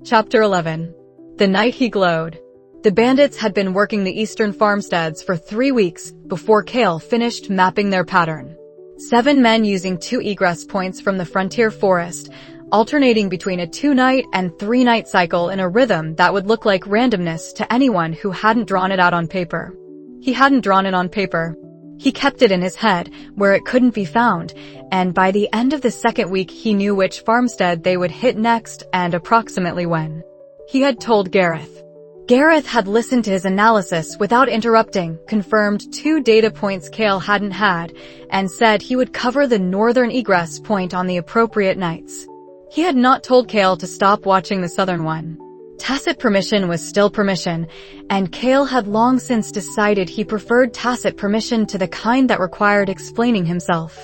Chapter 11. The night he glowed. The bandits had been working the eastern farmsteads for 3 weeks before Kael finished mapping their pattern. 7 men using 2 egress points from the frontier forest, alternating between a 2-night and 3-night cycle in a rhythm that would look like randomness to anyone who hadn't drawn it out on paper. He hadn't drawn it on paper. He kept it in his head, where it couldn't be found, and by the end of the 2nd week he knew which farmstead they would hit next and approximately when. He had told Gareth. Gareth had listened to his analysis without interrupting, confirmed 2 data points Kael hadn't had, and said he would cover the northern egress point on the appropriate nights. He had not told Kael to stop watching the southern one. Tacit permission was still permission, and Kael had long since decided he preferred tacit permission to the kind that required explaining himself.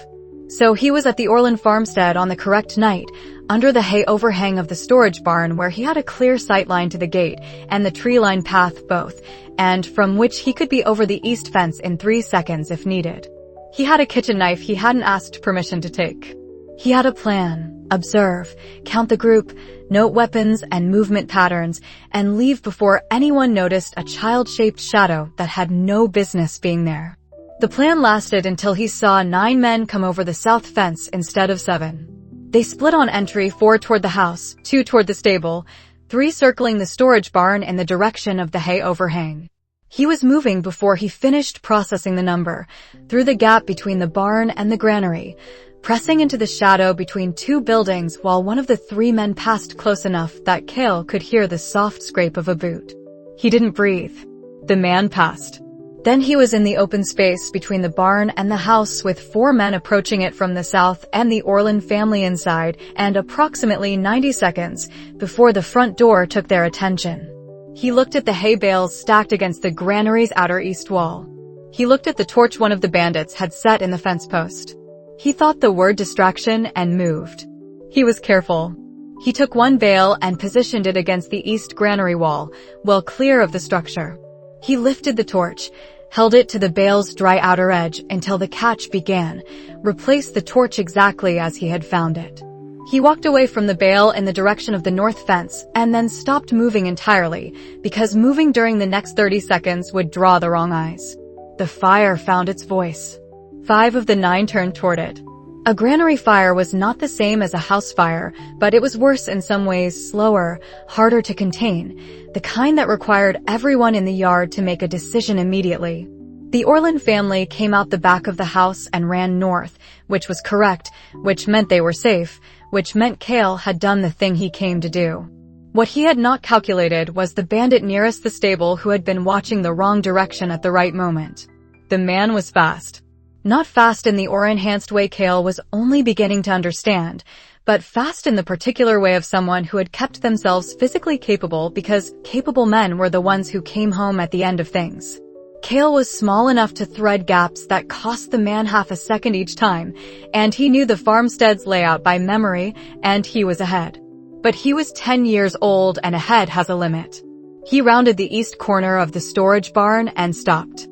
So he was at the Orland farmstead on the correct night, under the hay overhang of the storage barn where he had a clear sight line to the gate and the tree-lined path both, and from which he could be over the east fence in 3 seconds if needed. He had a kitchen knife he hadn't asked permission to take. He had a plan. Observe, count the group, note weapons and movement patterns, and leave before anyone noticed a child-shaped shadow that had no business being there. The plan lasted until he saw 9 men come over the south fence instead of 7. They split on entry, 4 toward the house, 2 toward the stable, 3 circling the storage barn in the direction of the hay overhang. He was moving before he finished processing the number, through the gap between the barn and the granary, pressing into the shadow between 2 buildings while one of the 3 men passed close enough that Kael could hear the soft scrape of a boot. He didn't breathe. The man passed. Then he was in the open space between the barn and the house with 4 men approaching it from the south and the Orland family inside, and approximately 90 seconds before the front door took their attention. He looked at the hay bales stacked against the granary's outer east wall. He looked at the torch one of the bandits had set in the fence post. He thought the word distraction and moved. He was careful. He took 1 bale and positioned it against the east granary wall, well clear of the structure. He lifted the torch, held it to the bale's dry outer edge until the catch began, replaced the torch exactly as he had found it. He walked away from the bale in the direction of the north fence and then stopped moving entirely, because moving during the next 30 seconds would draw the wrong eyes. The fire found its voice. 5 of the 9 turned toward it. A granary fire was not the same as a house fire, but it was worse in some ways, slower, harder to contain, the kind that required everyone in the yard to make a decision immediately. The Orland family came out the back of the house and ran north, which was correct, which meant they were safe, which meant Kael had done the thing he came to do. What he had not calculated was the bandit nearest the stable who had been watching the wrong direction at the right moment. The man was fast. Not fast in the aura-enhanced way Kael was only beginning to understand, but fast in the particular way of someone who had kept themselves physically capable because capable men were the ones who came home at the end of things. Kael was small enough to thread gaps that cost the man half a second each time, and he knew the farmstead's layout by memory, and he was ahead. But he was 10 years old and ahead has a limit. He rounded the east corner of the storage barn and stopped.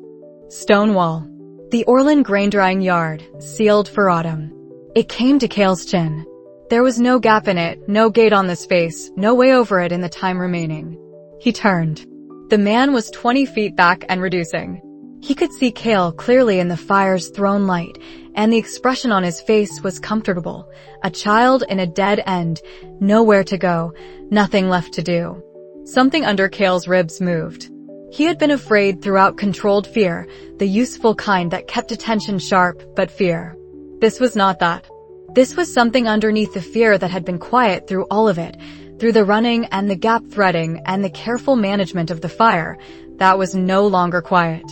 Stone wall. The Orland grain-drying yard, sealed for autumn. It came to Kael's chin. There was no gap in it, no gate on the space, no way over it in the time remaining. He turned. The man was 20 feet back and reducing. He could see Kael clearly in the fire's thrown light, and the expression on his face was comfortable. A child in a dead end, nowhere to go, nothing left to do. Something under Kael's ribs moved. He had been afraid throughout controlled fear, the useful kind that kept attention sharp, but fear. This was not that. This was something underneath the fear that had been quiet through all of it, through the running and the gap threading and the careful management of the fire, that was no longer quiet.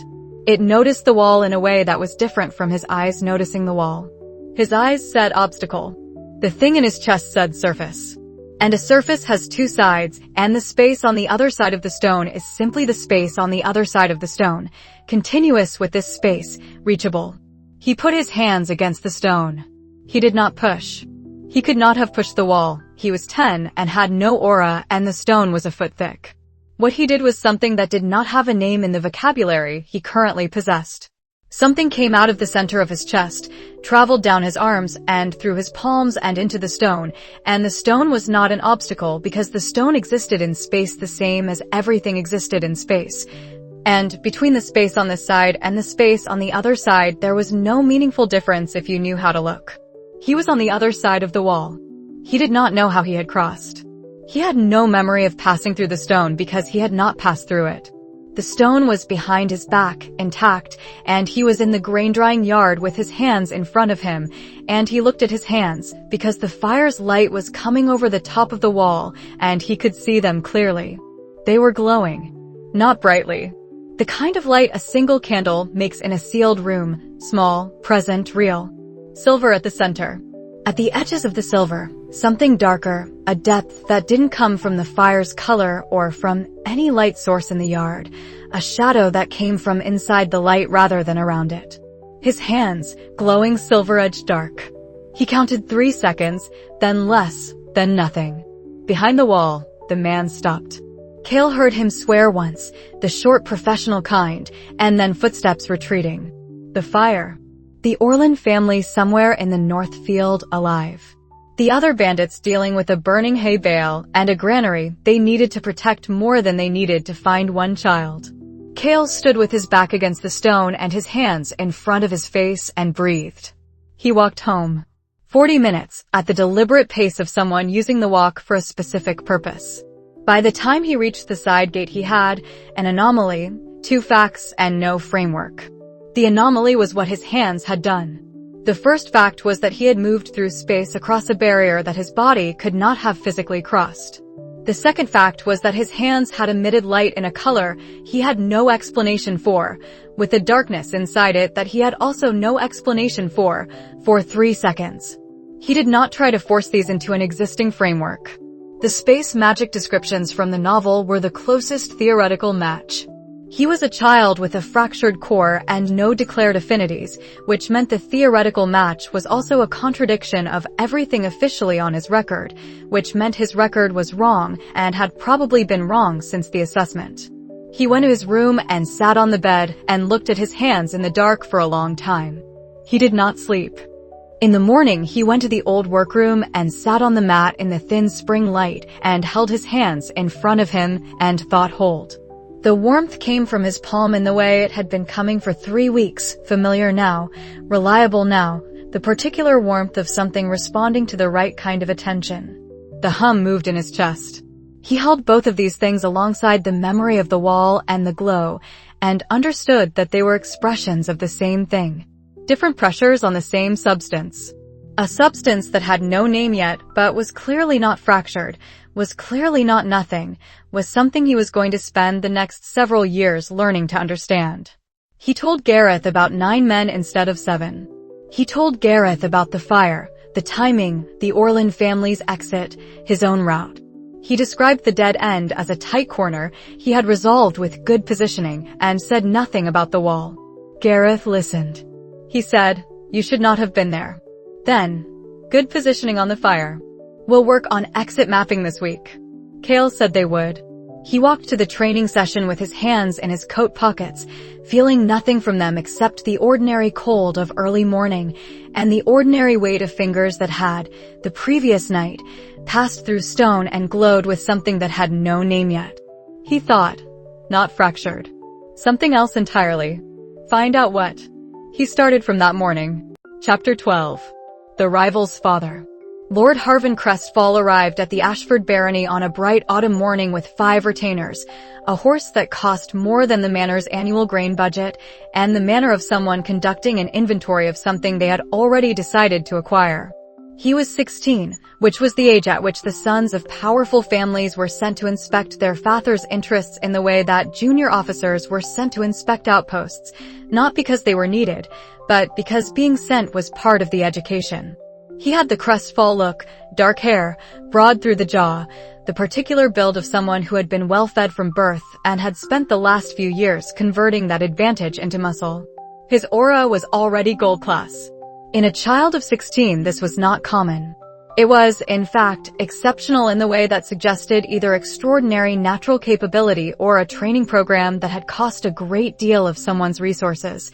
It noticed the wall in a way that was different from his eyes noticing the wall. His eyes said obstacle. The thing in his chest said surface. And a surface has 2 sides, and the space on the other side of the stone is simply the space on the other side of the stone, continuous with this space, reachable. He put his hands against the stone. He did not push. He could not have pushed the wall. He was 10 and had no aura, and the stone was a foot thick. What he did was something that did not have a name in the vocabulary he currently possessed. Something came out of the center of his chest, traveled down his arms and through his palms and into the stone, and the stone was not an obstacle because the stone existed in space the same as everything existed in space. And between the space on this side and the space on the other side, there was no meaningful difference if you knew how to look. He was on the other side of the wall. He did not know how he had crossed. He had no memory of passing through the stone because he had not passed through it. The stone was behind his back, intact, and he was in the grain-drying yard with his hands in front of him, and he looked at his hands because the fire's light was coming over the top of the wall, and he could see them clearly. They were glowing. Not brightly. The kind of light a single candle makes in a sealed room, small, present, real. Silver at the center. At the edges of the silver, something darker, a depth that didn't come from the fire's color or from any light source in the yard, a shadow that came from inside the light rather than around it. His hands, glowing silver-edged dark. He counted 3 seconds, then less, then nothing. Behind the wall, the man stopped. Kael heard him swear once, the short professional kind, and then footsteps retreating. The fire. The Orland family somewhere in the north field alive. The other bandits dealing with a burning hay bale and a granary they needed to protect more than they needed to find one child. Kael stood with his back against the stone and his hands in front of his face and breathed. He walked home. 40 minutes, at the deliberate pace of someone using the walk for a specific purpose. By the time he reached the side gate he had an anomaly, 2 facts and no framework. The anomaly was what his hands had done. The first fact was that he had moved through space across a barrier that his body could not have physically crossed. The second fact was that his hands had emitted light in a color he had no explanation for, with a darkness inside it that he had also no explanation for 3 seconds. He did not try to force these into an existing framework. The space magic descriptions from the novel were the closest theoretical match. He was a child with a fractured core and no declared affinities, which meant the theoretical match was also a contradiction of everything officially on his record, which meant his record was wrong and had probably been wrong since the assessment. He went to his room and sat on the bed and looked at his hands in the dark for a long time. He did not sleep. In the morning, he went to the old workroom and sat on the mat in the thin spring light and held his hands in front of him and thought hold. The warmth came from his palm in the way it had been coming for 3 weeks, familiar now, reliable now, the particular warmth of something responding to the right kind of attention. The hum moved in his chest. He held both of these things alongside the memory of the wall and the glow, and understood that they were expressions of the same thing. Different pressures on the same substance. A substance that had no name yet, but was clearly not fractured, was clearly not nothing, was something he was going to spend the next several years learning to understand. He told Gareth about 9 men instead of 7. He told Gareth about the fire, the timing, the Orland family's exit, his own route. He described the dead end as a tight corner he had resolved with good positioning and said nothing about the wall. Gareth listened. He said, "You should not have been there." Then, "Good positioning on the fire. We'll work on exit mapping this week." Kael said they would. He walked to the training session with his hands in his coat pockets, feeling nothing from them except the ordinary cold of early morning and the ordinary weight of fingers that had, the previous night, passed through stone and glowed with something that had no name yet. He thought, not fractured. Something else entirely. Find out what. He started from that morning. Chapter 12. The Rival's Father. Lord Harvin Crestfall arrived at the Ashford barony on a bright autumn morning with 5 retainers, a horse that cost more than the manor's annual grain budget, and the manner of someone conducting an inventory of something they had already decided to acquire. He was 16, which was the age at which the sons of powerful families were sent to inspect their father's interests in the way that junior officers were sent to inspect outposts, not because they were needed, but because being sent was part of the education. He had the Crestfall look, dark hair, broad through the jaw, the particular build of someone who had been well-fed from birth and had spent the last few years converting that advantage into muscle. His aura was already gold class. In a child of 16, this was not common. It was, in fact, exceptional in the way that suggested either extraordinary natural capability or a training program that had cost a great deal of someone's resources.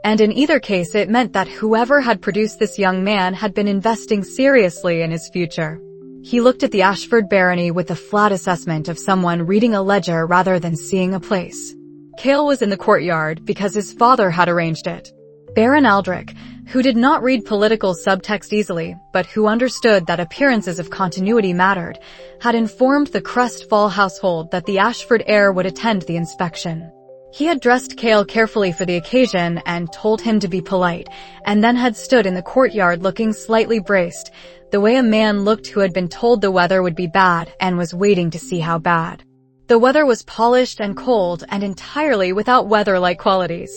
And in either case, it meant that whoever had produced this young man had been investing seriously in his future. He looked at the Ashford barony with a flat assessment of someone reading a ledger rather than seeing a place. Kael was in the courtyard because his father had arranged it. Baron Aldrich, who did not read political subtext easily, but who understood that appearances of continuity mattered, had informed the Crestfall household that the Ashford heir would attend the inspection. He had dressed Kael carefully for the occasion and told him to be polite, and then had stood in the courtyard looking slightly braced, the way a man looked who had been told the weather would be bad and was waiting to see how bad. The weather was polished and cold and entirely without weather-like qualities.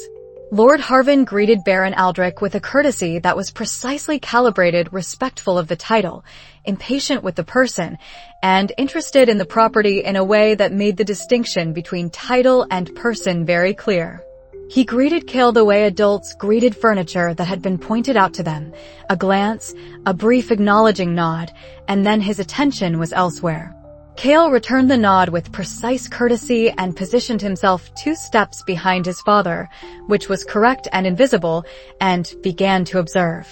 Lord Harvin greeted Baron Aldrich with a courtesy that was precisely calibrated, respectful of the title, impatient with the person, and interested in the property in a way that made the distinction between title and person very clear. He greeted Kael the way adults greeted furniture that had been pointed out to them, a glance, a brief acknowledging nod, and then his attention was elsewhere. Kael returned the nod with precise courtesy and positioned himself 2 steps behind his father, which was correct and invisible, and began to observe.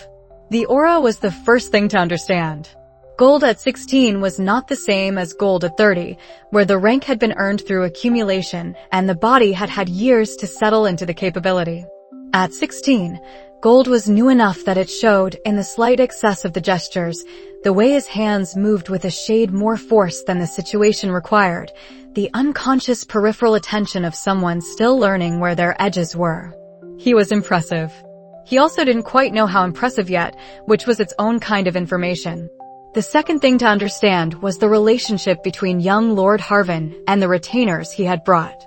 The aura was the first thing to understand. Gold at 16 was not the same as gold at 30, where the rank had been earned through accumulation and the body had had years to settle into the capability. At 16, gold was new enough that it showed, in the slight excess of the gestures, the way his hands moved with a shade more force than the situation required, the unconscious peripheral attention of someone still learning where their edges were. He was impressive. He also didn't quite know how impressive yet, which was its own kind of information. The second thing to understand was the relationship between young Lord Harvin and the retainers he had brought.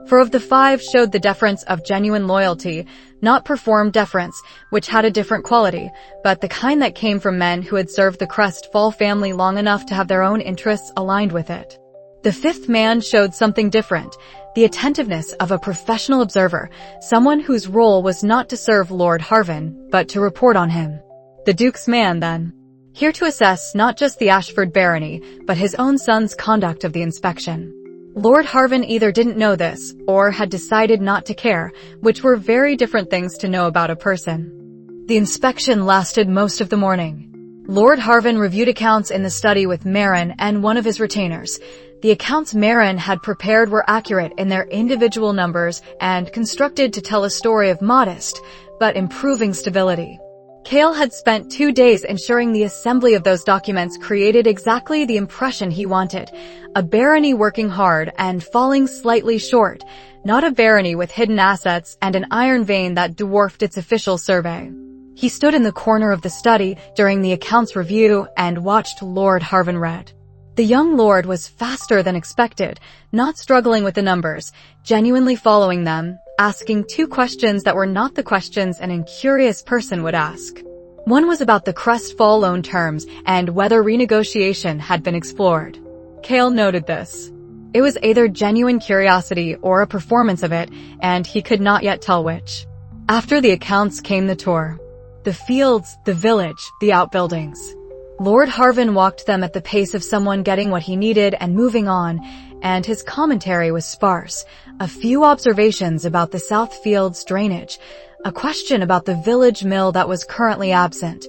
For of the 5 showed the deference of genuine loyalty, not performed deference, which had a different quality, but the kind that came from men who had served the Crestfall family long enough to have their own interests aligned with it. The 5th man showed something different, the attentiveness of a professional observer, someone whose role was not to serve Lord Harvin, but to report on him. The Duke's man, then. Here to assess not just the Ashford barony, but his own son's conduct of the inspection. Lord Harvin either didn't know this, or had decided not to care, which were very different things to know about a person. The inspection lasted most of the morning. Lord Harvin reviewed accounts in the study with Marin and one of his retainers. The accounts Marin had prepared were accurate in their individual numbers and constructed to tell a story of modest, but improving stability. Kael had spent 2 days ensuring the assembly of those documents created exactly the impression he wanted. A barony working hard and falling slightly short, not a barony with hidden assets and an iron vein that dwarfed its official survey. He stood in the corner of the study during the accounts review and watched Lord Harvin read. The young lord was faster than expected, not struggling with the numbers, genuinely following them, asking 2 questions that were not the questions an incurious person would ask. One was about the Crestfall loan terms and whether renegotiation had been explored. Kael noted this. It was either genuine curiosity or a performance of it, and he could not yet tell which. After the accounts came the tour. The fields, the village, the outbuildings. Lord Harvin walked them at the pace of someone getting what he needed and moving on, and his commentary was sparse. A few observations about the South Fields drainage, a question about the village mill that was currently absent,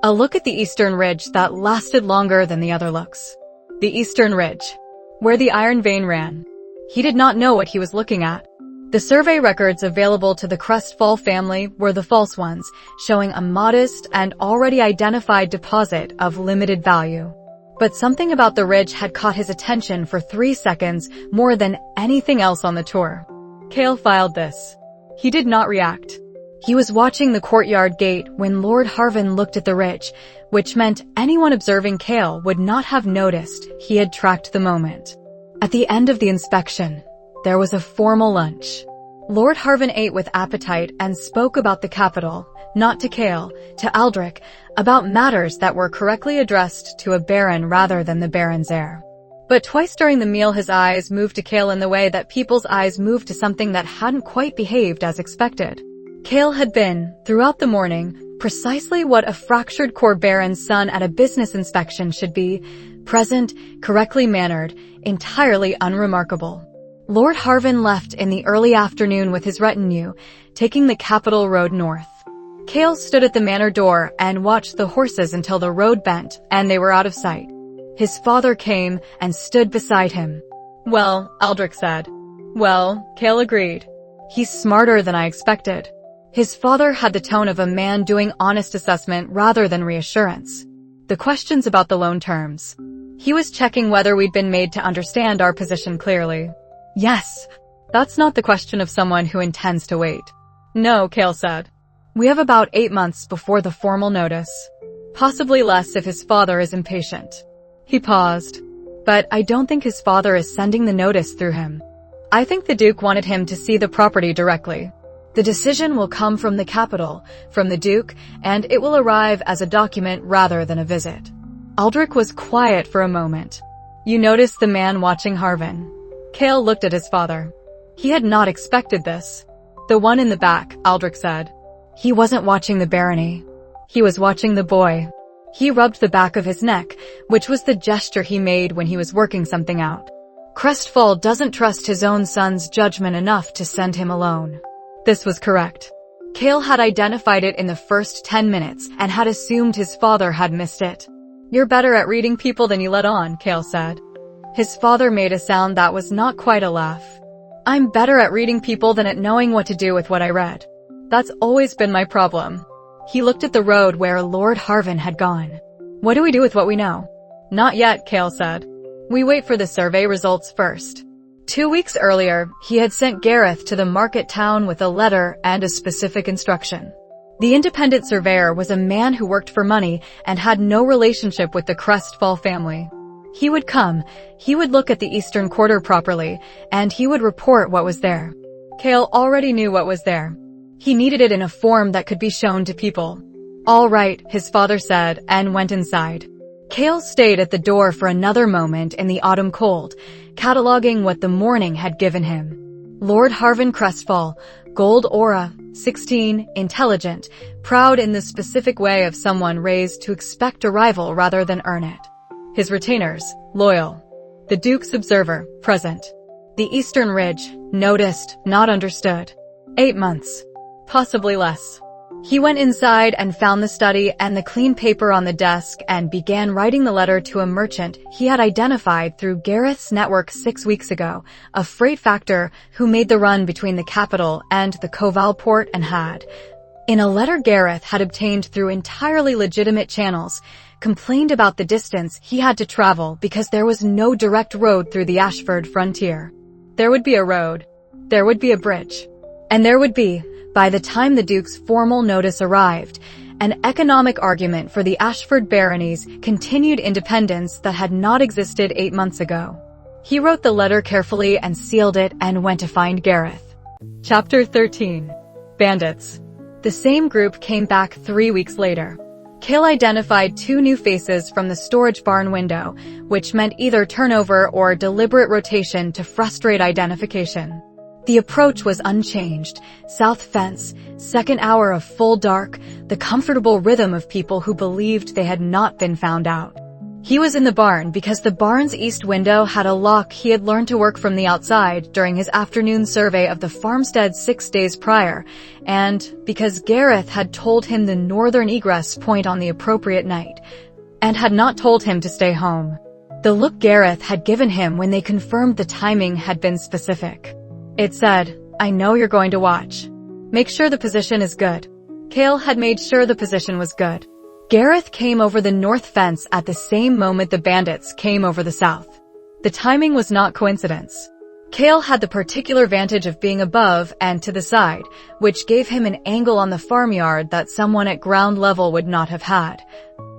a look at the eastern ridge that lasted longer than the other looks. The eastern ridge, where the iron vein ran. He did not know what he was looking at. The survey records available to the Crestfall family were the false ones, showing a modest and already identified deposit of limited value. But something about the ridge had caught his attention for 3 seconds more than anything else on the tour. Kael filed this. He did not react. He was watching the courtyard gate when Lord Harvin looked at the ridge, which meant anyone observing Kael would not have noticed he had tracked the moment. At the end of the inspection, there was a formal lunch. Lord Harvin ate with appetite and spoke about the capital, not to Kael, to Aldrich, about matters that were correctly addressed to a baron rather than the baron's heir. But twice during the meal his eyes moved to Kael in the way that people's eyes moved to something that hadn't quite behaved as expected. Kael had been, throughout the morning, precisely what a fractured core baron's son at a business inspection should be, present, correctly mannered, entirely unremarkable. Lord Harvin left in the early afternoon with his retinue, taking the capital road north. Kael stood at the manor door and watched the horses until the road bent and they were out of sight. His father came and stood beside him. "Well," Aldrich said. "Well," Kael agreed. "He's smarter than I expected." His father had the tone of a man doing honest assessment rather than reassurance. The questions about the loan terms. He was checking whether we'd been made to understand our position clearly. "Yes." "That's not the question of someone who intends to wait." "No," Kael said. "We have about 8 months before the formal notice. Possibly less if his father is impatient." He paused. "But I don't think his father is sending the notice through him. I think the Duke wanted him to see the property directly. The decision will come from the capital, from the Duke, and it will arrive as a document rather than a visit." Aldrich was quiet for a moment. "You noticed the man watching Harvin?" Kael looked at his father. He had not expected this. "The one in the back," Aldrich said. "He wasn't watching the barony. He was watching the boy." He rubbed the back of his neck, which was the gesture he made when he was working something out. Crestfall doesn't trust his own son's judgment enough to send him alone. This was correct. Kael had identified it in the first 10 minutes and had assumed his father had missed it. "You're better at reading people than you let on," Kael said. His father made a sound that was not quite a laugh. "I'm better at reading people than at knowing what to do with what I read. That's always been my problem." He looked at the road where Lord Harvin had gone. "What do we do with what we know?" "Not yet," Kael said. "We wait for the survey results first." 2 weeks earlier, he had sent Gareth to the market town with a letter and a specific instruction. The independent surveyor was a man who worked for money and had no relationship with the Crestfall family. He would come, he would look at the eastern quarter properly, and he would report what was there. Kael already knew what was there. He needed it in a form that could be shown to people. "All right," his father said, and went inside. Kael stayed at the door for another moment in the autumn cold, cataloging what the morning had given him. Lord Harvin Crestfall, gold aura, 16, intelligent, proud in the specific way of someone raised to expect arrival rather than earn it. His retainers, loyal. The Duke's observer, present. The Eastern Ridge, noticed, not understood. 8 months. Possibly less. He went inside and found the study and the clean paper on the desk and began writing the letter to a merchant he had identified through Gareth's network 6 weeks ago, a freight factor who made the run between the capital and the Koval port and had, in a letter Gareth had obtained through entirely legitimate channels, complained about the distance he had to travel because there was no direct road through the Ashford frontier. There would be a road. There would be a bridge. And there would be, by the time the Duke's formal notice arrived, an economic argument for the Ashford barony's continued independence that had not existed 8 months ago. He wrote the letter carefully and sealed it and went to find Gareth. Chapter 13. Bandits. The same group came back 3 weeks later. Kael identified 2 new faces from the storage barn window, which meant either turnover or deliberate rotation to frustrate identification. The approach was unchanged. South fence, second hour of full dark, the comfortable rhythm of people who believed they had not been found out. He was in the barn because the barn's east window had a lock he had learned to work from the outside during his afternoon survey of the farmstead 6 days prior, and because Gareth had told him the northern egress point on the appropriate night, and had not told him to stay home. The look Gareth had given him when they confirmed the timing had been specific. It said, "I know you're going to watch. Make sure the position is good." Kael had made sure the position was good. Gareth came over the north fence at the same moment the bandits came over the south. The timing was not coincidence. Kael had the particular vantage of being above and to the side, which gave him an angle on the farmyard that someone at ground level would not have had.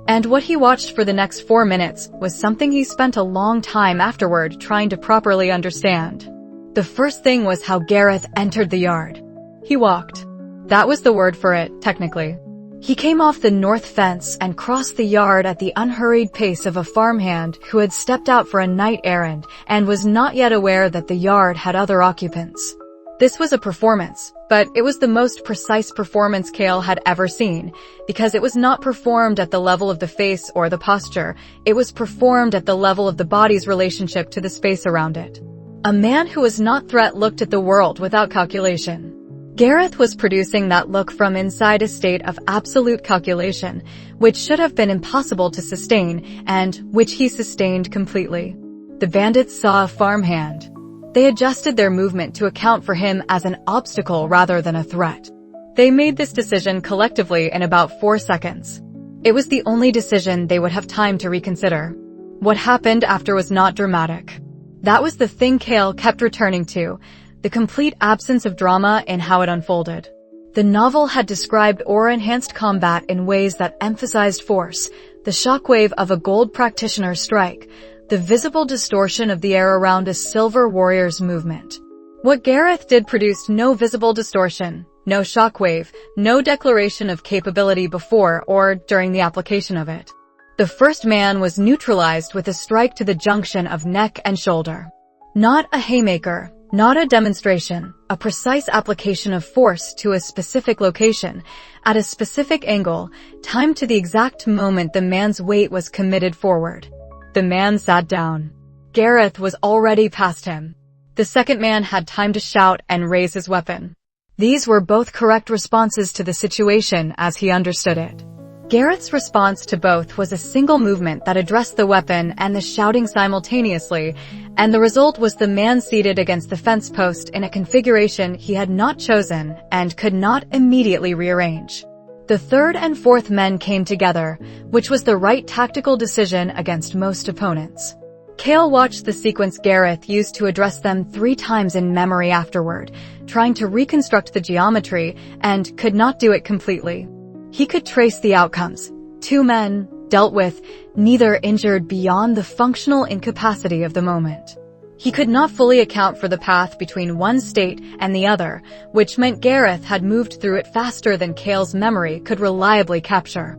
And what he watched for the next 4 minutes was something he spent a long time afterward trying to properly understand. The first thing was how Gareth entered the yard. He walked. That was the word for it, technically. He came off the north fence and crossed the yard at the unhurried pace of a farmhand who had stepped out for a night errand and was not yet aware that the yard had other occupants. This was a performance, but it was the most precise performance Kael had ever seen, because it was not performed at the level of the face or the posture, it was performed at the level of the body's relationship to the space around it. A man who was not threat looked at the world without calculation. Gareth was producing that look from inside a state of absolute calculation, which should have been impossible to sustain, and which he sustained completely. The bandits saw a farmhand. They adjusted their movement to account for him as an obstacle rather than a threat. They made this decision collectively in about 4 seconds. It was the only decision they would have time to reconsider. What happened after was not dramatic. That was the thing Kael kept returning to, the complete absence of drama in how it unfolded. The novel had described aura-enhanced combat in ways that emphasized force, the shockwave of a gold practitioner's strike, the visible distortion of the air around a silver warrior's movement. What Gareth did produced no visible distortion, no shockwave, no declaration of capability before or during the application of it. The first man was neutralized with a strike to the junction of neck and shoulder. Not a haymaker, not a demonstration, a precise application of force to a specific location, at a specific angle, timed to the exact moment the man's weight was committed forward. The man sat down. Gareth was already past him. The second man had time to shout and raise his weapon. These were both correct responses to the situation as he understood it. Gareth's response to both was a single movement that addressed the weapon and the shouting simultaneously, and the result was the man seated against the fence post in a configuration he had not chosen and could not immediately rearrange. The third and fourth men came together, which was the right tactical decision against most opponents. Kael watched the sequence Gareth used to address them 3 times in memory afterward, trying to reconstruct the geometry, and could not do it completely. He could trace the outcomes. 2 men, dealt with, neither injured beyond the functional incapacity of the moment. He could not fully account for the path between one state and the other, which meant Gareth had moved through it faster than Kael's memory could reliably capture.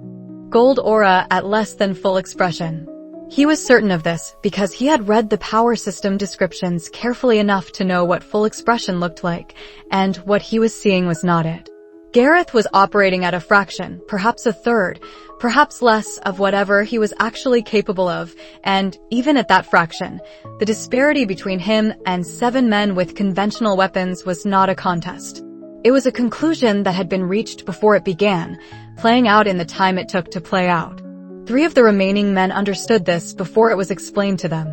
Gold aura at less than full expression. He was certain of this because he had read the power system descriptions carefully enough to know what full expression looked like, and what he was seeing was not it. Gareth was operating at a fraction, perhaps a third, perhaps less of whatever he was actually capable of, and even at that fraction, the disparity between him and 7 men with conventional weapons was not a contest. It was a conclusion that had been reached before it began, playing out in the time it took to play out. 3 of the remaining men understood this before it was explained to them.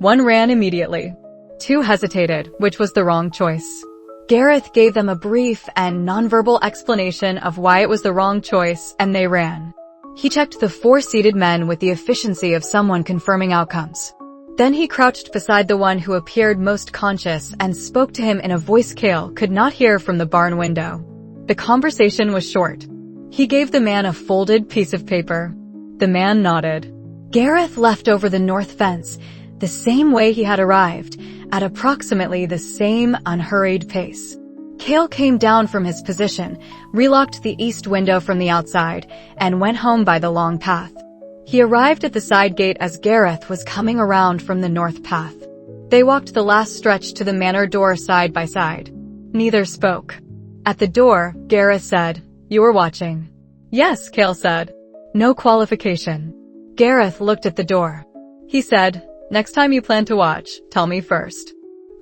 1 ran immediately. 2 hesitated, which was the wrong choice. Gareth gave them a brief and nonverbal explanation of why it was the wrong choice, and they ran. He checked the 4 seated men with the efficiency of someone confirming outcomes. Then he crouched beside the one who appeared most conscious and spoke to him in a voice Kael could not hear from the barn window. The conversation was short. He gave the man a folded piece of paper. The man nodded. Gareth left over the north fence, the same way he had arrived, at approximately the same unhurried pace. Kael came down from his position, relocked the east window from the outside, and went home by the long path. He arrived at the side gate as Gareth was coming around from the north path. They walked the last stretch to the manor door side by side. Neither spoke. At the door, Gareth said, "You were watching." "Yes," Kael said. No qualification. Gareth looked at the door. He said, "Next time you plan to watch, tell me first.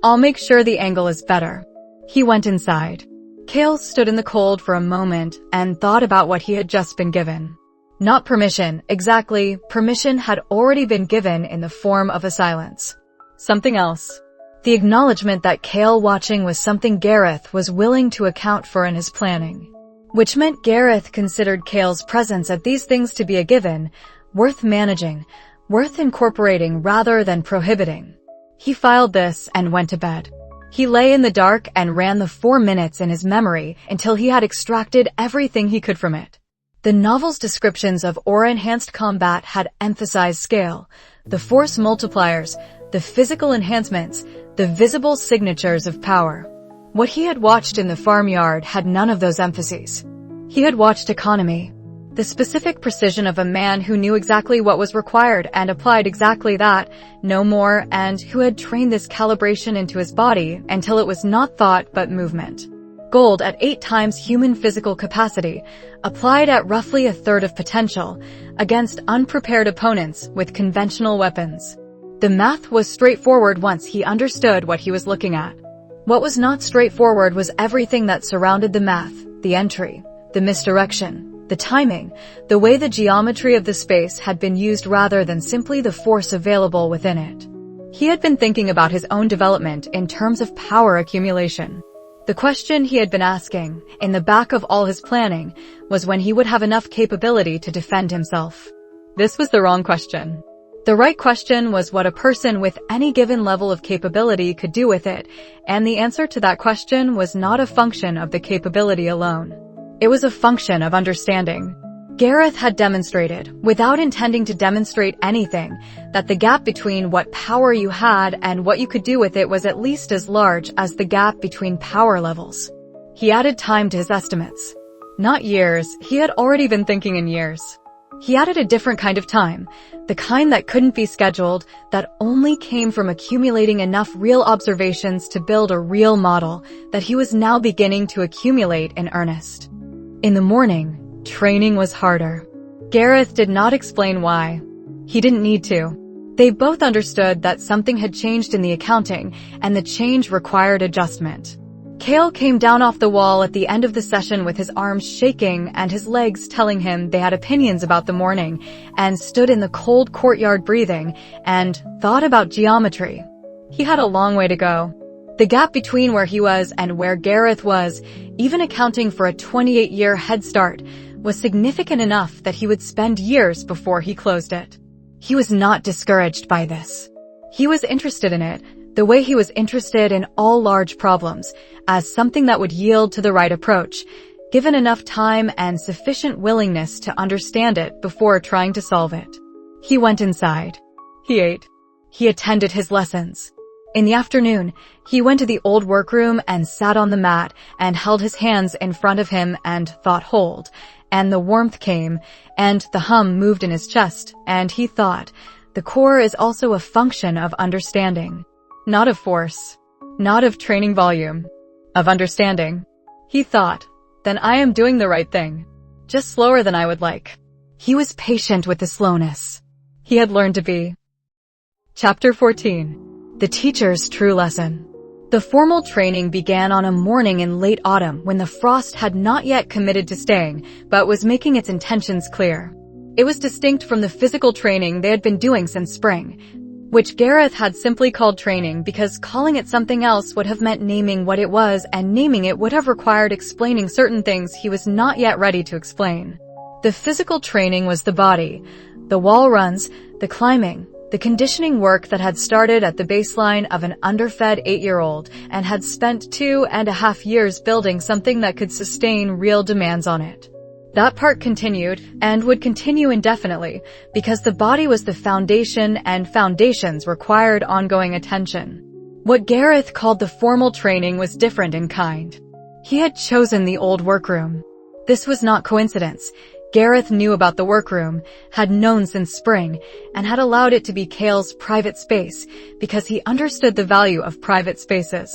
I'll make sure the angle is better." He went inside. Kael stood in the cold for a moment and thought about what he had just been given. Not permission, exactly. Permission had already been given in the form of a silence. Something else. The acknowledgement that Kael watching was something Gareth was willing to account for in his planning. Which meant Gareth considered Kael's presence at these things to be a given, worth managing, worth incorporating rather than prohibiting. He filed this and went to bed. He lay in the dark and ran the 4 minutes in his memory until he had extracted everything he could from it. The novel's descriptions of aura-enhanced combat had emphasized scale, the force multipliers, the physical enhancements, the visible signatures of power. What he had watched in the farmyard had none of those emphases. He had watched economy. The specific precision of a man who knew exactly what was required and applied exactly that, no more, and who had trained this calibration into his body until it was not thought but movement. Gold at 8 times human physical capacity, applied at roughly a third of potential, against unprepared opponents with conventional weapons. The math was straightforward once he understood what he was looking at. What was not straightforward was everything that surrounded the math, the entry, the misdirection, the timing, the way the geometry of the space had been used rather than simply the force available within it. He had been thinking about his own development in terms of power accumulation. The question he had been asking, in the back of all his planning, was when he would have enough capability to defend himself. This was the wrong question. The right question was what a person with any given level of capability could do with it, and the answer to that question was not a function of the capability alone. It was a function of understanding. Gareth had demonstrated, without intending to demonstrate anything, that the gap between what power you had and what you could do with it was at least as large as the gap between power levels. He added time to his estimates. Not years, he had already been thinking in years. He added a different kind of time, the kind that couldn't be scheduled, that only came from accumulating enough real observations to build a real model that he was now beginning to accumulate in earnest. In the morning, training was harder. Gareth did not explain why. He didn't need to. They both understood that something had changed in the accounting, and the change required adjustment. Kael came down off the wall at the end of the session with his arms shaking and his legs telling him they had opinions about the morning, and stood in the cold courtyard breathing and thought about geometry. He had a long way to go. The gap between where he was and where Gareth was, even accounting for a 28-year head start, was significant enough that he would spend years before he closed it. He was not discouraged by this. He was interested in it, the way he was interested in all large problems, as something that would yield to the right approach, given enough time and sufficient willingness to understand it before trying to solve it. He went inside. He ate. He attended his lessons. In the afternoon, he went to the old workroom and sat on the mat and held his hands in front of him and thought hold, and the warmth came, and the hum moved in his chest, and he thought, the core is also a function of understanding. Not of force. Not of training volume. Of understanding. He thought, then I am doing the right thing. Just slower than I would like. He was patient with the slowness. He had learned to be. Chapter 14. The Teacher's True Lesson. The formal training began on a morning in late autumn when the frost had not yet committed to staying, but was making its intentions clear. It was distinct from the physical training they had been doing since spring, which Gareth had simply called training because calling it something else would have meant naming what it was, and naming it would have required explaining certain things he was not yet ready to explain. The physical training was the body, the wall runs, the climbing, the conditioning work that had started at the baseline of an underfed 8-year-old and had spent 2.5 years building something that could sustain real demands on it. That part continued and would continue indefinitely because the body was the foundation and foundations required ongoing attention. What Gareth called the formal training was different in kind. He had chosen the old workroom. This was not coincidence. Gareth knew about the workroom, had known since spring, and had allowed it to be Kael's private space because he understood the value of private spaces.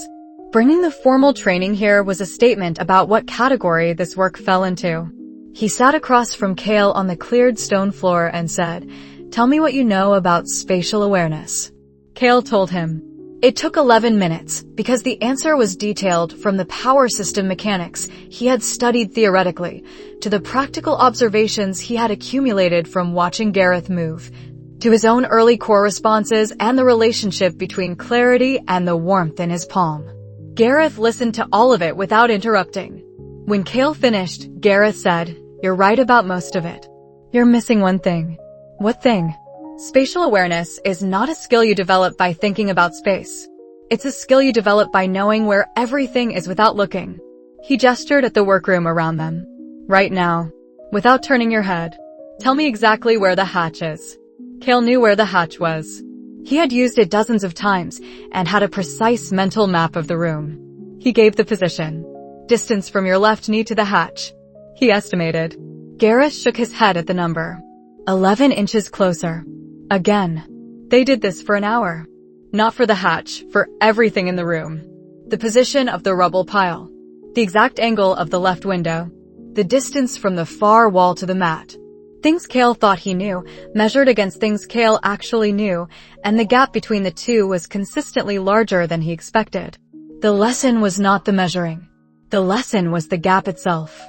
Bringing the formal training here was a statement about what category this work fell into. He sat across from Kael on the cleared stone floor and said, "Tell me what you know about spatial awareness." Kael told him. It took 11 minutes, because the answer was detailed from the power system mechanics he had studied theoretically, to the practical observations he had accumulated from watching Gareth move, to his own early core responses and the relationship between clarity and the warmth in his palm. Gareth listened to all of it without interrupting. When Kael finished, Gareth said, "You're right about most of it. You're missing one thing." "What thing?" Spatial awareness is not a skill you develop by thinking about space. It's a skill you develop by knowing where everything is without looking. He gestured at the workroom around them. "Right now. Without turning your head. Tell me exactly where the hatch is." Kael knew where the hatch was. He had used it dozens of times and had a precise mental map of the room. He gave the position. "Distance from your left knee to the hatch." He estimated. Gareth shook his head at the number. 11 inches closer. Again. They did this for an hour. Not for the hatch, for everything in the room. The position of the rubble pile. The exact angle of the left window. The distance from the far wall to the mat. Things Kael thought he knew, measured against things Kael actually knew, and the gap between the two was consistently larger than he expected. The lesson was not the measuring. The lesson was the gap itself.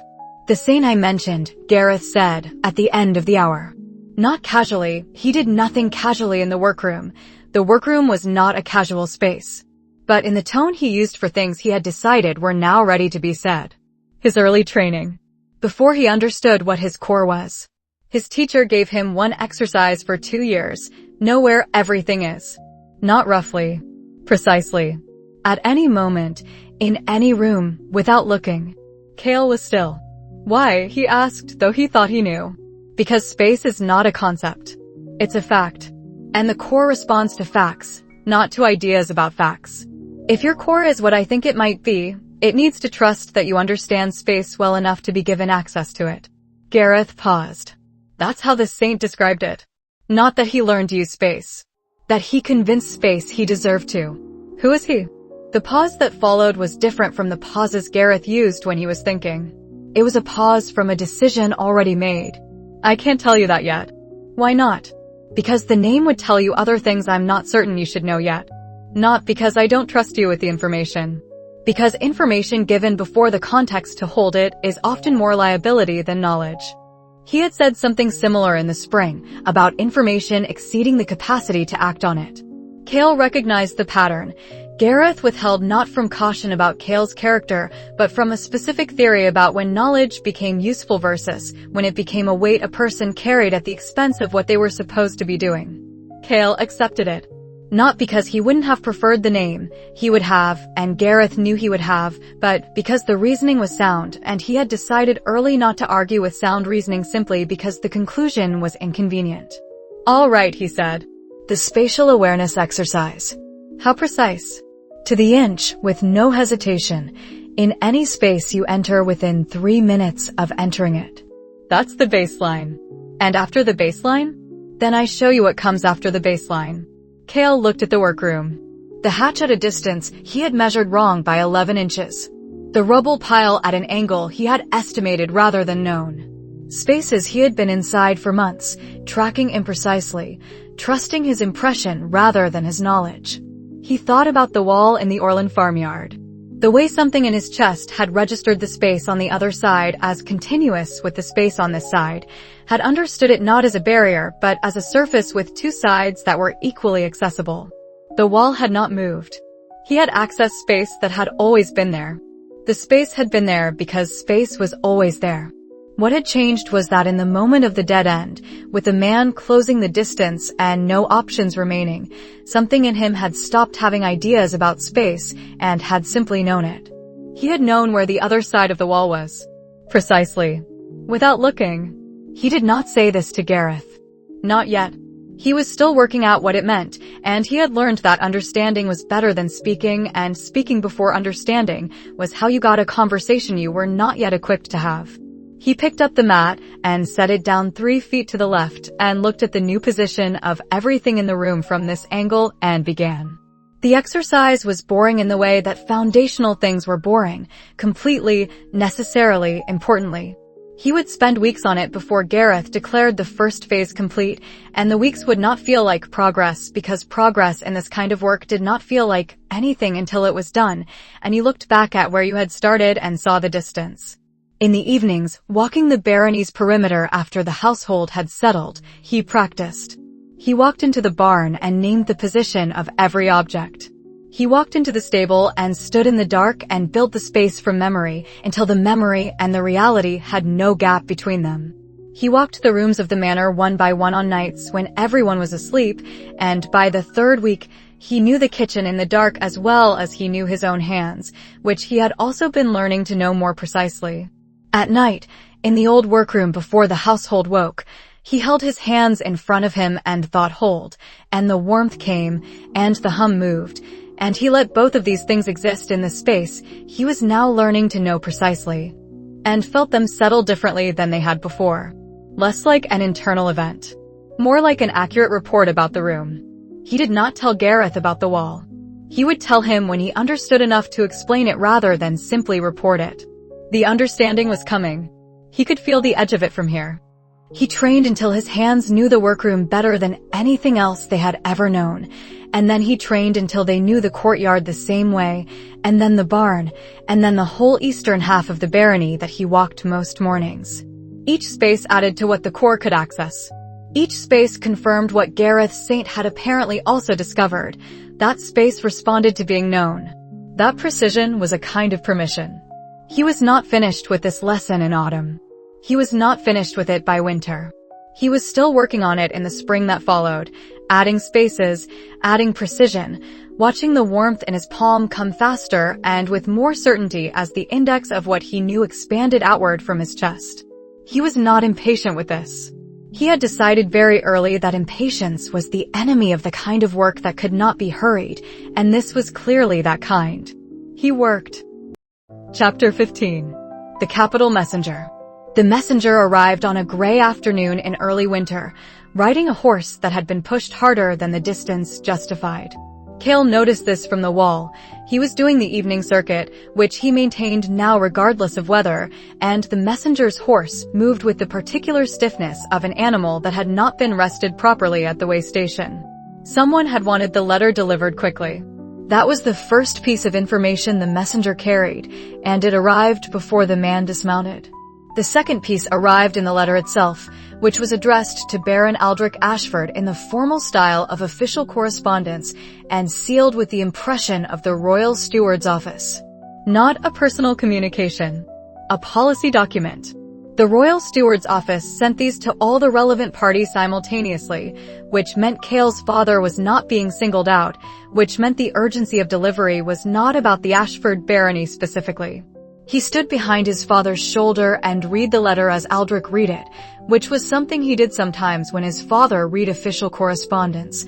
"The sane I mentioned," Gareth said, at the end of the hour. Not casually, he did nothing casually in the workroom. The workroom was not a casual space. But in the tone he used for things he had decided were now ready to be said. His early training. Before he understood what his core was. His teacher gave him one exercise for 2 years. Know where everything is. Not roughly. Precisely. At any moment, in any room, without looking. Kael was still. Why, he asked, though he thought he knew. Because space is not a concept. It's a fact. And the core responds to facts, not to ideas about facts. If your core is what I think it might be, it needs to trust that you understand space well enough to be given access to it. Gareth paused. That's how the saint described it. Not that he learned to use space. That he convinced space he deserved to. Who is he? The pause that followed was different from the pauses Gareth used when he was thinking. It was a pause from a decision already made. I can't tell you that yet. Why not? Because the name would tell you other things I'm not certain you should know yet. Not because I don't trust you with the information. Because information given before the context to hold it is often more liability than knowledge. He had said something similar in the spring, about information exceeding the capacity to act on it. Kael recognized the pattern. Gareth withheld not from caution about Kael's character, but from a specific theory about when knowledge became useful versus when it became a weight a person carried at the expense of what they were supposed to be doing. Kael accepted it. Not because he wouldn't have preferred the name, he would have, and Gareth knew he would have, but because the reasoning was sound, and he had decided early not to argue with sound reasoning simply because the conclusion was inconvenient. All right, he said. The spatial awareness exercise. How precise? To the inch, with no hesitation. In any space you enter within 3 minutes of entering it. That's the baseline. And after the baseline? Then I show you what comes after the baseline. Kael looked at the workroom. The hatch at a distance he had measured wrong by 11 inches. The rubble pile at an angle he had estimated rather than known. Spaces he had been inside for months, tracking imprecisely, trusting his impression rather than his knowledge. He thought about the wall in the Orland farmyard. The way something in his chest had registered the space on the other side as continuous with the space on this side, had understood it not as a barrier but as a surface with two sides that were equally accessible. The wall had not moved. He had accessed space that had always been there. The space had been there because space was always there. What had changed was that in the moment of the dead end, with the man closing the distance and no options remaining, something in him had stopped having ideas about space and had simply known it. He had known where the other side of the wall was. Precisely. Without looking. He did not say this to Gareth. Not yet. He was still working out what it meant, and he had learned that understanding was better than speaking, and speaking before understanding was how you got a conversation you were not yet equipped to have. He picked up the mat and set it down 3 feet to the left and looked at the new position of everything in the room from this angle and began. The exercise was boring in the way that foundational things were boring, completely, necessarily, importantly. He would spend weeks on it before Gareth declared the first phase complete, and the weeks would not feel like progress because progress in this kind of work did not feel like anything until it was done, and you looked back at where you had started and saw the distance. In the evenings, walking the barony's perimeter after the household had settled, he practiced. He walked into the barn and named the position of every object. He walked into the stable and stood in the dark and built the space from memory until the memory and the reality had no gap between them. He walked the rooms of the manor one by one on nights when everyone was asleep, and by the 3rd week, he knew the kitchen in the dark as well as he knew his own hands, which he had also been learning to know more precisely. At night, in the old workroom before the household woke, he held his hands in front of him and thought hold, and the warmth came, and the hum moved, and he let both of these things exist in the space he was now learning to know precisely, and felt them settle differently than they had before. Less like an internal event. More like an accurate report about the room. He did not tell Gareth about the wall. He would tell him when he understood enough to explain it rather than simply report it. The understanding was coming. He could feel the edge of it from here. He trained until his hands knew the workroom better than anything else they had ever known. And then he trained until they knew the courtyard the same way, and then the barn, and then the whole eastern half of the barony that he walked most mornings. Each space added to what the core could access. Each space confirmed what Gareth Saint had apparently also discovered. That space responded to being known. That precision was a kind of permission. He was not finished with this lesson in autumn. He was not finished with it by winter. He was still working on it in the spring that followed, adding spaces, adding precision, watching the warmth in his palm come faster and with more certainty as the index of what he knew expanded outward from his chest. He was not impatient with this. He had decided very early that impatience was the enemy of the kind of work that could not be hurried, and this was clearly that kind. He worked. Chapter 15. The Capital Messenger. The messenger arrived on a gray afternoon in early winter, riding a horse that had been pushed harder than the distance justified. Kael noticed this from the wall. He was doing the evening circuit, which he maintained now regardless of weather, and the messenger's horse moved with the particular stiffness of an animal that had not been rested properly at the way station. Someone had wanted the letter delivered quickly. That was the first piece of information the messenger carried, and it arrived before the man dismounted. The second piece arrived in the letter itself, which was addressed to Baron Aldrich Ashford in the formal style of official correspondence and sealed with the impression of the Royal Steward's office. Not a personal communication. A policy document. The Royal Steward's office sent these to all the relevant parties simultaneously, which meant Kael's father was not being singled out, which meant the urgency of delivery was not about the Ashford barony specifically. He stood behind his father's shoulder and read the letter as Aldrich read it, which was something he did sometimes when his father read official correspondence,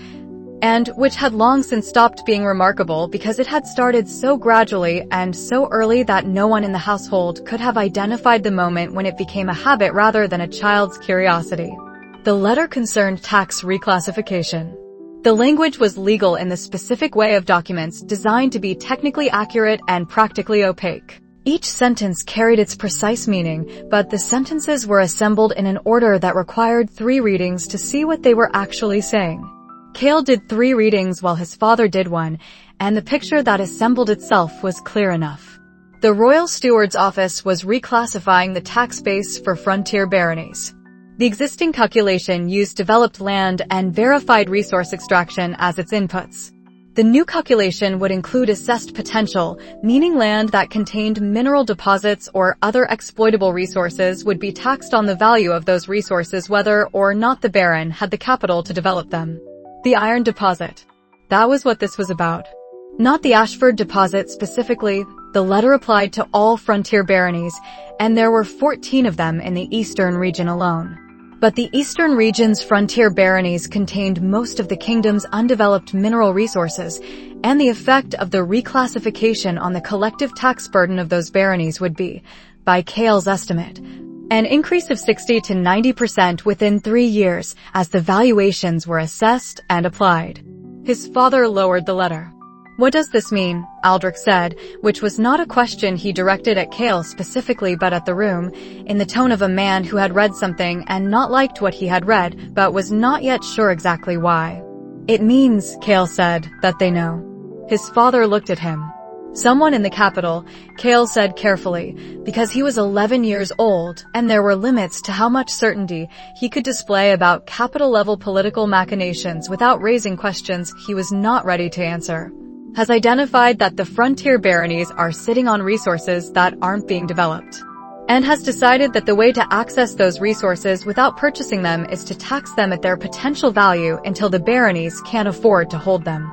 and which had long since stopped being remarkable because it had started so gradually and so early that no one in the household could have identified the moment when it became a habit rather than a child's curiosity. The letter concerned tax reclassification. The language was legal in the specific way of documents designed to be technically accurate and practically opaque. Each sentence carried its precise meaning, but the sentences were assembled in an order that required 3 readings to see what they were actually saying. Kael did 3 readings while his father did 1, and the picture that assembled itself was clear enough. The Royal Steward's office was reclassifying the tax base for frontier baronies. The existing calculation used developed land and verified resource extraction as its inputs. The new calculation would include assessed potential, meaning land that contained mineral deposits or other exploitable resources would be taxed on the value of those resources whether or not the baron had the capital to develop them. The iron deposit. That was what this was about. Not the Ashford deposit specifically. The letter applied to all frontier baronies, and there were 14 of them in the eastern region alone. But the eastern region's frontier baronies contained most of the kingdom's undeveloped mineral resources, and the effect of the reclassification on the collective tax burden of those baronies would be, by Kael's estimate, an increase of 60 to 90% within 3 years as the valuations were assessed and applied. His father lowered the letter. "What does this mean?" Aldrich said, which was not a question he directed at Kael specifically but at the room, in the tone of a man who had read something and not liked what he had read but was not yet sure exactly why. "It means," Kael said, "that they know." His father looked at him. "Someone in the capital," Kael said carefully, because he was 11 years old and there were limits to how much certainty he could display about capital-level political machinations without raising questions he was not ready to answer. "Has identified that the frontier baronies are sitting on resources that aren't being developed, and has decided that the way to access those resources without purchasing them is to tax them at their potential value until the baronies can't afford to hold them."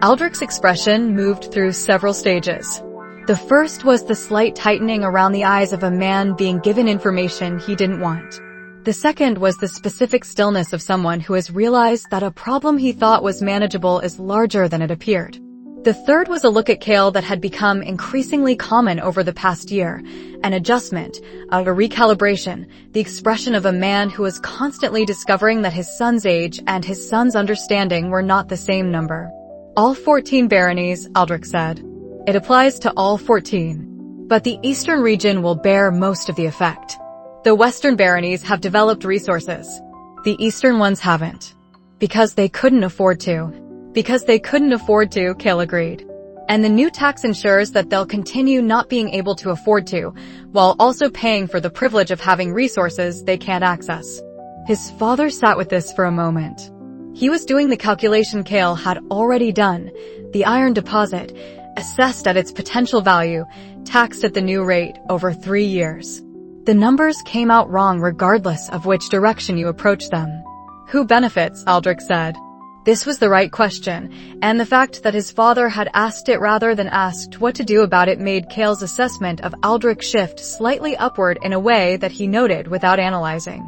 Aldrich's expression moved through several stages. The first was the slight tightening around the eyes of a man being given information he didn't want. The second was the specific stillness of someone who has realized that a problem he thought was manageable is larger than it appeared. The third was a look at Kael that had become increasingly common over the past year, an adjustment, a recalibration, the expression of a man who was constantly discovering that his son's age and his son's understanding were not the same number. "All 14 baronies," Aldrich said. "It applies to all 14. But the eastern region will bear most of the effect. The western baronies have developed resources. The eastern ones haven't. Because they couldn't afford to. Because they couldn't afford to, Kael agreed. And the new tax ensures that they'll continue not being able to afford to, while also paying for the privilege of having resources they can't access. His father sat with this for a moment. He was doing the calculation Kael had already done. The iron deposit, assessed at its potential value, taxed at the new rate over 3 years. The numbers came out wrong regardless of which direction you approach them. Who benefits? Aldrich said. This was the right question, and the fact that his father had asked it rather than asked what to do about it made Kael's assessment of Aldrich shift slightly upward in a way that he noted without analyzing.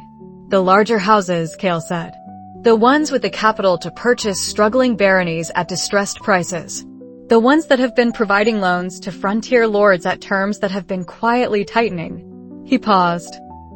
The larger houses, Kael said. The ones with the capital to purchase struggling baronies at distressed prices. The ones that have been providing loans to frontier lords at terms that have been quietly tightening. He paused.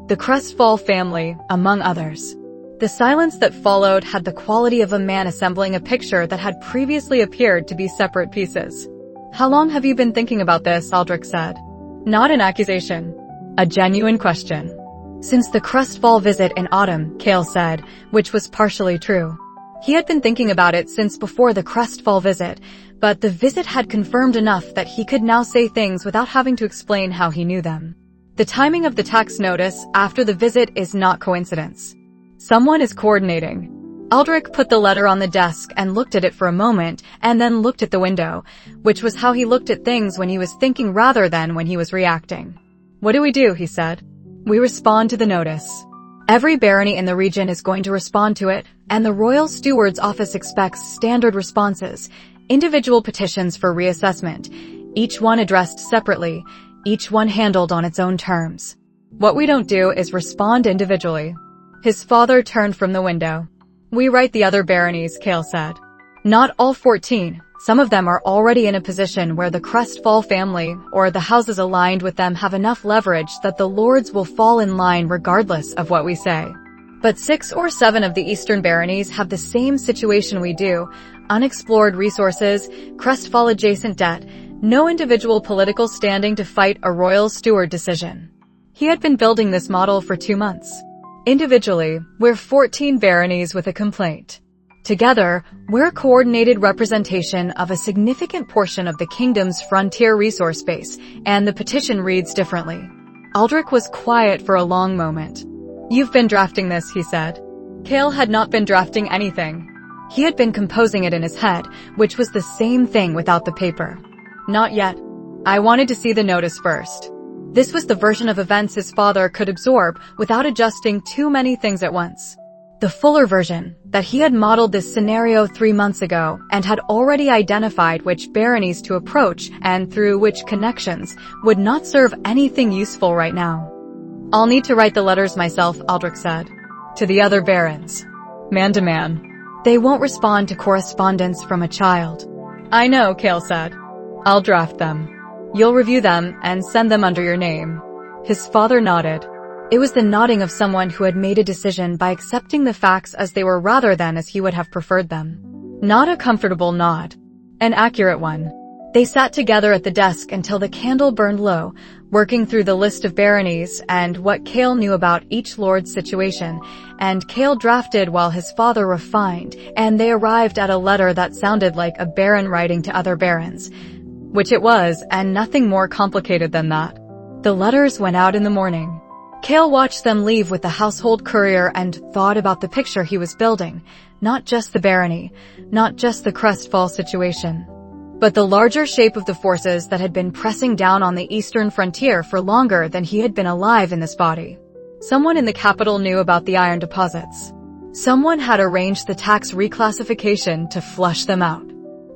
The Crestfall family, among others. The silence that followed had the quality of a man assembling a picture that had previously appeared to be separate pieces. How long have you been thinking about this? Aldrich said. Not an accusation. A genuine question. Since the Crestfall visit in autumn, Kael said, which was partially true. He had been thinking about it since before the Crestfall visit, but the visit had confirmed enough that he could now say things without having to explain how he knew them. The timing of the tax notice after the visit is not coincidence. Someone is coordinating. Aldrich put the letter on the desk and looked at it for a moment and then looked at the window, which was how he looked at things when he was thinking rather than when he was reacting. What do we do? He said. We respond to the notice. Every barony in the region is going to respond to it, and the Royal Steward's Office expects standard responses, individual petitions for reassessment, each one addressed separately, each one handled on its own terms. What we don't do is respond individually. His father turned from the window. We write the other baronies, Kael said. Not all 14. Some of them are already in a position where the Crestfall family or the houses aligned with them have enough leverage that the lords will fall in line regardless of what we say. But 6 or 7 of the eastern baronies have the same situation we do. Unexplored resources, Crestfall-adjacent debt, no individual political standing to fight a royal steward decision. He had been building this model for 2 months. Individually, we're 14 baronies with a complaint. Together, we're a coordinated representation of a significant portion of the kingdom's frontier resource base, and the petition reads differently. Aldrich was quiet for a long moment. You've been drafting this, he said. Kael had not been drafting anything. He had been composing it in his head, which was the same thing without the paper. Not yet. I wanted to see the notice first. This was the version of events his father could absorb without adjusting too many things at once. The fuller version, that he had modeled this scenario 3 months ago and had already identified which baronies to approach and through which connections, would not serve anything useful right now. I'll need to write the letters myself, Aldrich said. To the other barons. Man to man. They won't respond to correspondence from a child. I know, Kael said. I'll draft them. You'll review them and send them under your name. His father nodded. It was the nodding of someone who had made a decision by accepting the facts as they were rather than as he would have preferred them. Not a comfortable nod. An accurate one. They sat together at the desk until the candle burned low, working through the list of baronies and what Kael knew about each lord's situation, and Kael drafted while his father refined, and they arrived at a letter that sounded like a baron writing to other barons. Which it was, and nothing more complicated than that. The letters went out in the morning. Kael watched them leave with the household courier and thought about the picture he was building. Not just the barony, not just the Crestfall situation, but the larger shape of the forces that had been pressing down on the eastern frontier for longer than he had been alive in this body. Someone in the capital knew about the iron deposits. Someone had arranged the tax reclassification to flush them out.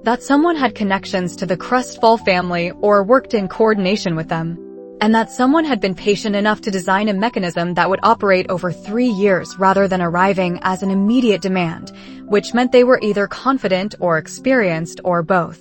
That someone had connections to the Crestfall family or worked in coordination with them, and that someone had been patient enough to design a mechanism that would operate over 3 years rather than arriving as an immediate demand, which meant they were either confident or experienced or both.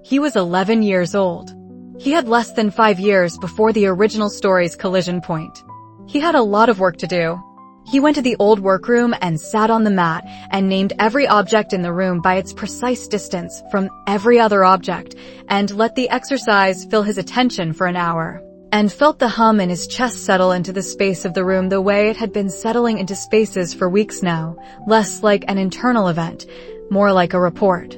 He was 11 years old. He had less than 5 years before the original story's collision point. He had a lot of work to do. He went to the old workroom and sat on the mat and named every object in the room by its precise distance from every other object and let the exercise fill his attention for an hour. and felt the hum in his chest settle into the space of the room the way it had been settling into spaces for weeks now, less like an internal event, more like a report.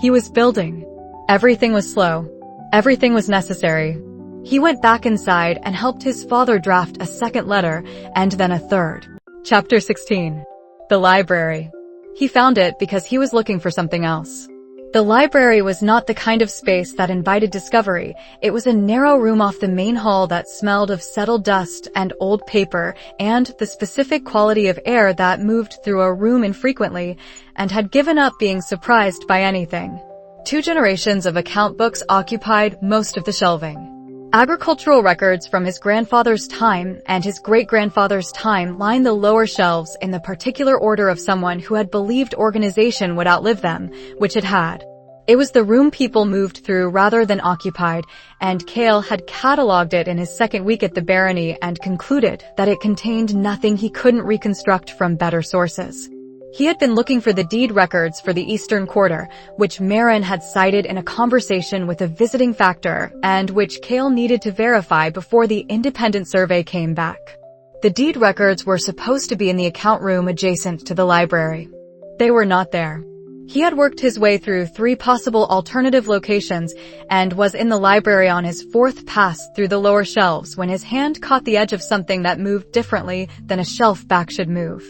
He was building. Everything was slow. Everything was necessary. He went back inside and helped his father draft a second letter, and then a third. Chapter 16. The library. He found it because he was looking for something else. The library was not the kind of space that invited discovery. It was a narrow room off the main hall that smelled of settled dust and old paper and the specific quality of air that moved through a room infrequently and had given up being surprised by anything. 2 generations of account books occupied most of the shelving. Agricultural records from his grandfather's time and his great-grandfather's time lined the lower shelves in the particular order of someone who had believed organization would outlive them, which it had. It was the room people moved through rather than occupied, and Kael had catalogued it in his second week at the barony and concluded that it contained nothing he couldn't reconstruct from better sources. He had been looking for the deed records for the Eastern Quarter, which Marin had cited in a conversation with a visiting factor and which Kael needed to verify before the independent survey came back. The deed records were supposed to be in the account room adjacent to the library. They were not there. He had worked his way through 3 possible alternative locations and was in the library on his 4th pass through the lower shelves when his hand caught the edge of something that moved differently than a shelf back should move.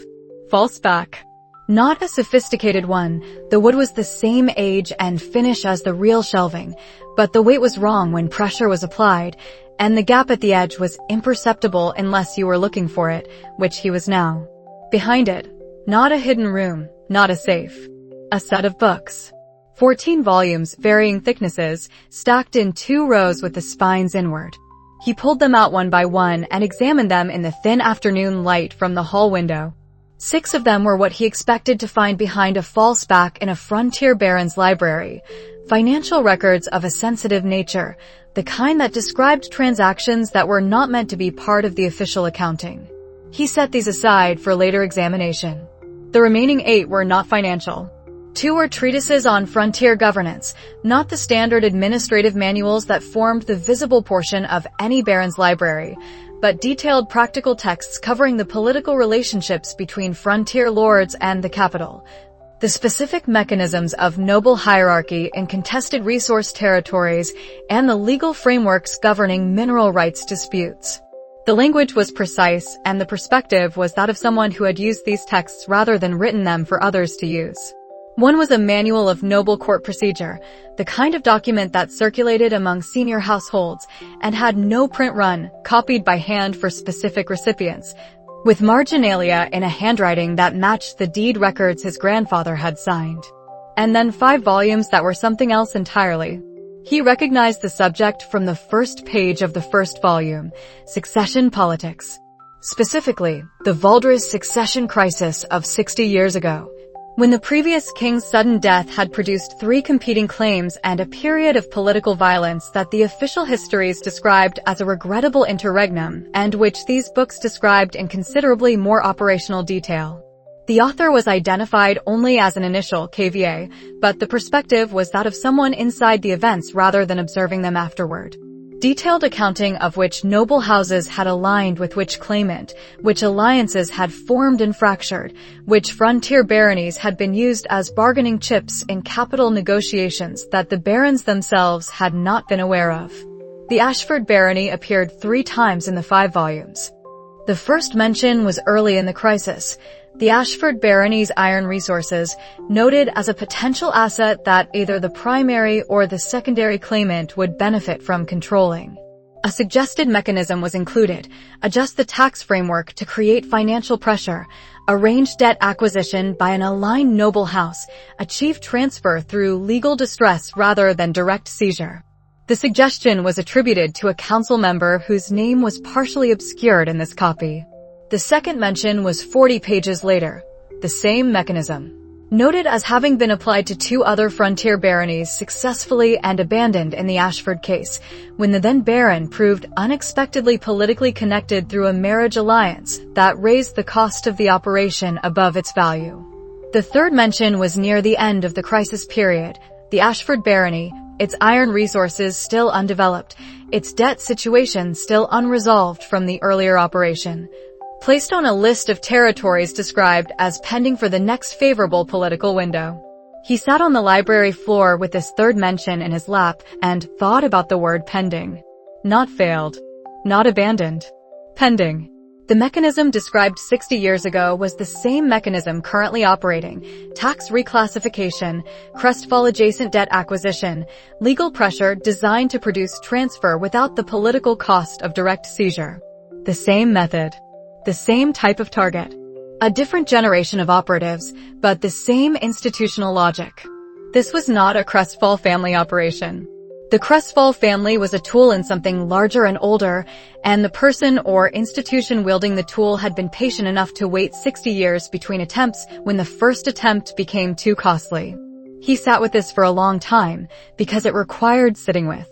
False back. Not a sophisticated one, the wood was the same age and finish as the real shelving, but the weight was wrong when pressure was applied, and the gap at the edge was imperceptible unless you were looking for it, which he was now. Behind it, not a hidden room, not a safe. A set of books. 14 volumes, varying thicknesses, stacked in 2 rows with the spines inward. He pulled them out one by one and examined them in the thin afternoon light from the hall window. 6 of them were what he expected to find behind a false back in a frontier baron's library. Financial records of a sensitive nature, the kind that described transactions that were not meant to be part of the official accounting. He set these aside for later examination. The remaining 8 were not financial. 2 were treatises on frontier governance, not the standard administrative manuals that formed the visible portion of any baron's library, but detailed practical texts covering the political relationships between frontier lords and the capital, the specific mechanisms of noble hierarchy in contested resource territories, and the legal frameworks governing mineral rights disputes. The language was precise, and the perspective was that of someone who had used these texts rather than written them for others to use. One was a manual of noble court procedure, the kind of document that circulated among senior households and had no print run, copied by hand for specific recipients, with marginalia in a handwriting that matched the deed records his grandfather had signed. And then 5 volumes that were something else entirely. He recognized the subject from the first page of the first volume, Succession Politics. Specifically, the Valdres succession crisis of 60 years ago, when the previous king's sudden death had produced 3 competing claims and a period of political violence that the official histories described as a regrettable interregnum, and which these books described in considerably more operational detail. The author was identified only as an initial, KVA, but the perspective was that of someone inside the events rather than observing them afterward. Detailed accounting of which noble houses had aligned with which claimant, which alliances had formed and fractured, which frontier baronies had been used as bargaining chips in capital negotiations that the barons themselves had not been aware of. The Ashford barony appeared 3 times in the 5 volumes. The first mention was early in the crisis. The Ashford barony's iron resources, noted as a potential asset that either the primary or the secondary claimant would benefit from controlling. A suggested mechanism was included: adjust the tax framework to create financial pressure, arrange debt acquisition by an aligned noble house, achieve transfer through legal distress rather than direct seizure. The suggestion was attributed to a council member whose name was partially obscured in this copy. The second mention was 40 pages later. The same mechanism. Noted as having been applied to 2 other frontier baronies successfully and abandoned in the Ashford case, when the then baron proved unexpectedly politically connected through a marriage alliance that raised the cost of the operation above its value. The third mention was near the end of the crisis period. The Ashford barony, its iron resources still undeveloped, its debt situation still unresolved from the earlier operation, placed on a list of territories described as pending for the next favorable political window. He sat on the library floor with this third mention in his lap and thought about the word pending. Not failed. Not abandoned. Pending. The mechanism described 60 years ago was the same mechanism currently operating: tax reclassification, crestfall adjacent debt acquisition, legal pressure designed to produce transfer without the political cost of direct seizure. The same method. The same type of target. A different generation of operatives, but the same institutional logic. This was not a Crestfall family operation. The Crestfall family was a tool in something larger and older, and the person or institution wielding the tool had been patient enough to wait 60 years between attempts when the first attempt became too costly. He sat with this for a long time, because it required sitting with.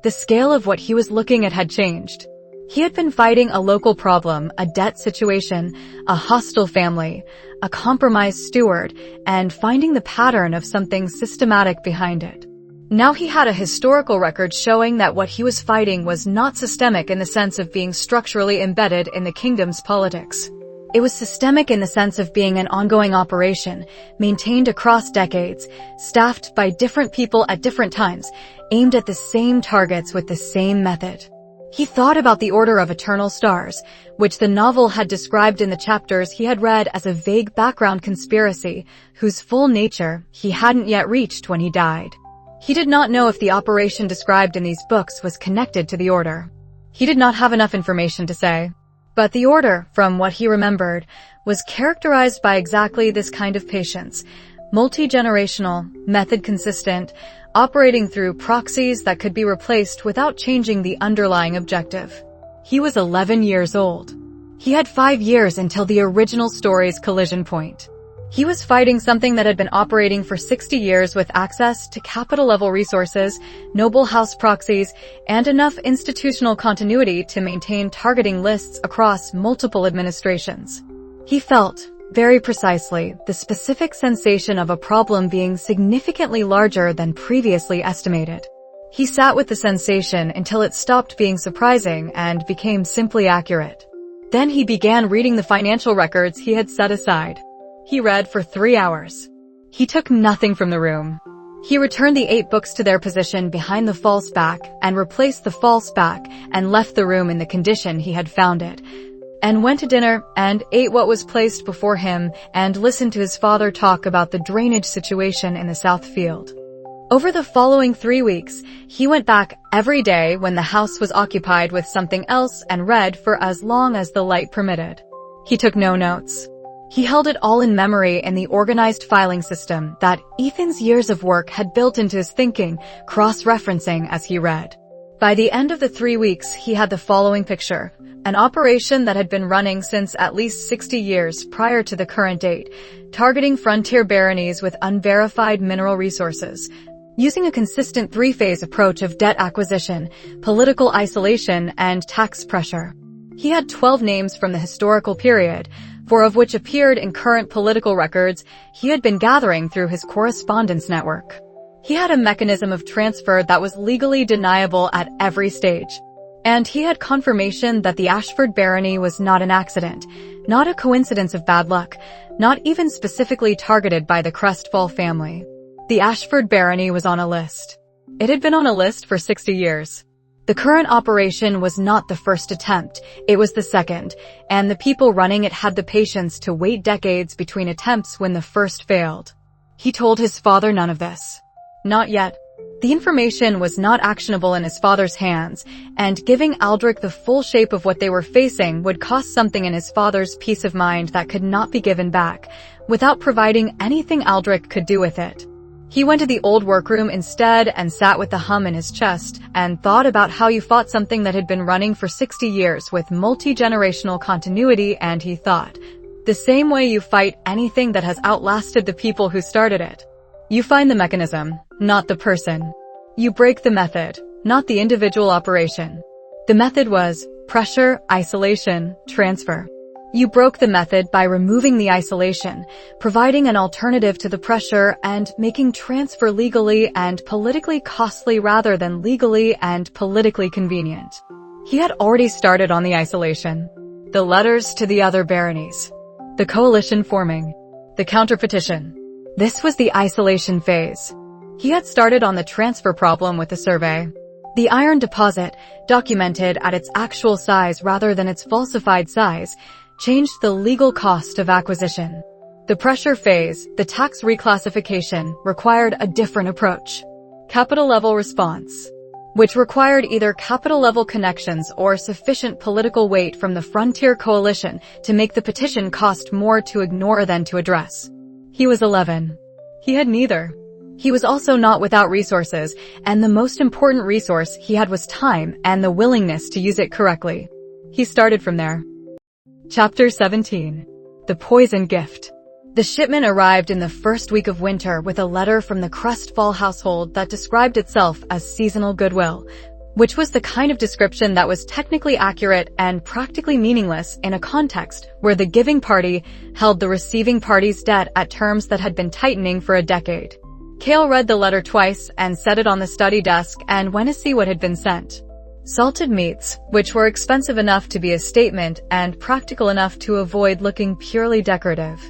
The scale of what he was looking at had changed. He had been fighting a local problem, a debt situation, a hostile family, a compromised steward, and finding the pattern of something systematic behind it. Now he had a historical record showing that what he was fighting was not systemic in the sense of being structurally embedded in the kingdom's politics. It was systemic in the sense of being an ongoing operation, maintained across decades, staffed by different people at different times, aimed at the same targets with the same method. He thought about the Order of Eternal Stars, which the novel had described in the chapters he had read as a vague background conspiracy, whose full nature he hadn't yet reached when he died. He did not know if the operation described in these books was connected to the Order. He did not have enough information to say. But the Order, from what he remembered, was characterized by exactly this kind of patience, multi-generational, method-consistent, operating through proxies that could be replaced without changing the underlying objective. He was 11 years old. He had 5 years until the original story's collision point. He was fighting something that had been operating for 60 years with access to capital-level resources, noble house proxies, and enough institutional continuity to maintain targeting lists across multiple administrations. He felt, very precisely, the specific sensation of a problem being significantly larger than previously estimated. He sat with the sensation until it stopped being surprising and became simply accurate. Then he began reading the financial records he had set aside. He read for 3 hours. He took nothing from the room. He returned the 8 books to their position behind the false back and replaced the false back and left the room in the condition he had found it, and went to dinner and ate what was placed before him and listened to his father talk about the drainage situation in the South Field. Over the following 3 weeks, he went back every day when the house was occupied with something else and read for as long as the light permitted. He took no notes. He held it all in memory in the organized filing system that Ethan's years of work had built into his thinking, cross-referencing as he read. By the end of the 3 weeks, he had the following picture: an operation that had been running since at least 60 years prior to the current date, targeting frontier baronies with unverified mineral resources, using a consistent 3-phase approach of debt acquisition, political isolation, and tax pressure. He had 12 names from the historical period, 4 of which appeared in current political records he had been gathering through his correspondence network. He had a mechanism of transfer that was legally deniable at every stage. And he had confirmation that the Ashford barony was not an accident, not a coincidence of bad luck, not even specifically targeted by the Crestfall family. The Ashford barony was on a list. It had been on a list for 60 years. The current operation was not the first attempt, it was the second, and the people running it had the patience to wait decades between attempts when the first failed. He told his father none of this. Not yet. The information was not actionable in his father's hands, and giving Aldrich the full shape of what they were facing would cost something in his father's peace of mind that could not be given back, without providing anything Aldrich could do with it. He went to the old workroom instead and sat with the hum in his chest and thought about how you fought something that had been running for 60 years with multi-generational continuity, and he thought, the same way you fight anything that has outlasted the people who started it. You find the mechanism, not the person. You break the method, not the individual operation. The method was pressure, isolation, transfer. You broke the method by removing the isolation, providing an alternative to the pressure, and making transfer legally and politically costly rather than legally and politically convenient. He had already started on the isolation. The letters to the other baronies. The coalition forming. The counterpetition. This was the isolation phase. He had started on the transfer problem with the survey. The iron deposit, documented at its actual size rather than its falsified size, changed the legal cost of acquisition. The pressure phase, the tax reclassification, required a different approach. Capital-level response, which required either capital-level connections or sufficient political weight from the frontier coalition to make the petition cost more to ignore than to address. He was 11. He had neither. He was also not without resources, and the most important resource he had was time and the willingness to use it correctly. He started from there. Chapter 17. The Poison Gift. The shipment arrived in the first week of winter with a letter from the Crestfall household that described itself as seasonal goodwill, which was the kind of description that was technically accurate and practically meaningless in a context where the giving party held the receiving party's debt at terms that had been tightening for a decade. Kael read the letter twice and set it on the study desk and went to see what had been sent. Salted meats, which were expensive enough to be a statement and practical enough to avoid looking purely decorative.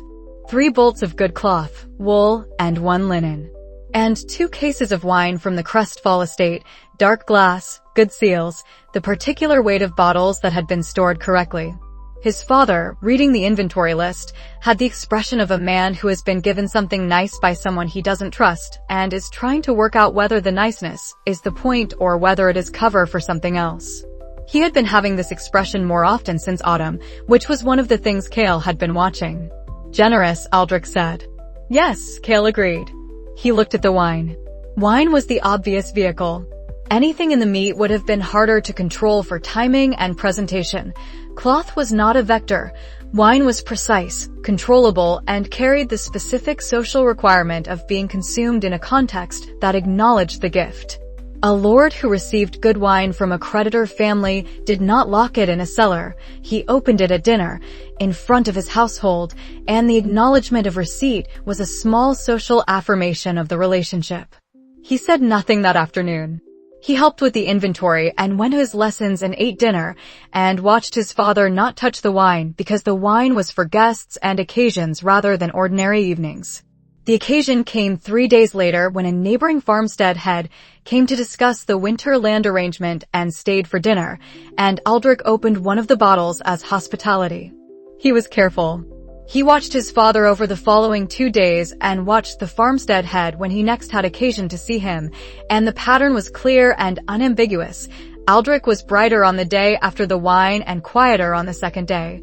3 bolts of good cloth, wool, and 1 linen. And 2 cases of wine from the Crestfall estate, dark glass, good seals, the particular weight of bottles that had been stored correctly. His father, reading the inventory list, had the expression of a man who has been given something nice by someone he doesn't trust and is trying to work out whether the niceness is the point or whether it is cover for something else. He had been having this expression more often since autumn, which was one of the things Kael had been watching. Generous, Aldrich said. Yes, Kael agreed. He looked at the wine. Wine was the obvious vehicle. Anything in the meat would have been harder to control for timing and presentation. Cloth was not a vector. Wine was precise, controllable, and carried the specific social requirement of being consumed in a context that acknowledged the gift. A lord who received good wine from a creditor family did not lock it in a cellar. He opened it at dinner, in front of his household, and the acknowledgement of receipt was a small social affirmation of the relationship. He said nothing that afternoon. He helped with the inventory and went to his lessons and ate dinner, and watched his father not touch the wine because the wine was for guests and occasions rather than ordinary evenings. The occasion came 3 days later when a neighboring farmstead head came to discuss the winter land arrangement and stayed for dinner, and Aldrich opened one of the bottles as hospitality. He was careful. He watched his father over the following 2 days and watched the farmstead head when he next had occasion to see him, and the pattern was clear and unambiguous. Aldrich was brighter on the day after the wine and quieter on the second day.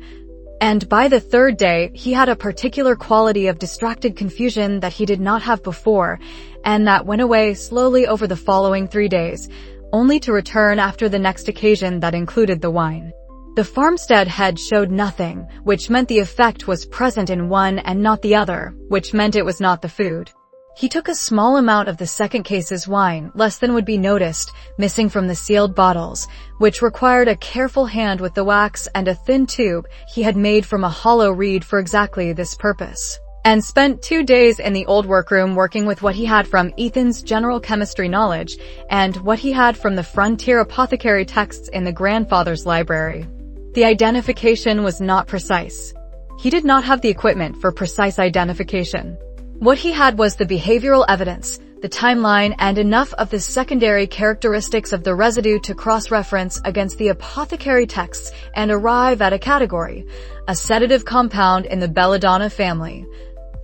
And by the third day, he had a particular quality of distracted confusion that he did not have before, and that went away slowly over the following 3 days, only to return after the next occasion that included the wine. The farmstead head showed nothing, which meant the effect was present in one and not the other, which meant it was not the food. He took a small amount of the second case's wine, less than would be noticed, missing from the sealed bottles, which required a careful hand with the wax and a thin tube he had made from a hollow reed for exactly this purpose, and spent 2 days in the old workroom working with what he had from Ethan's general chemistry knowledge and what he had from the frontier apothecary texts in the grandfather's library. The identification was not precise. He did not have the equipment for precise identification. What he had was the behavioral evidence, the timeline, and enough of the secondary characteristics of the residue to cross-reference against the apothecary texts and arrive at a category, a sedative compound in the belladonna family,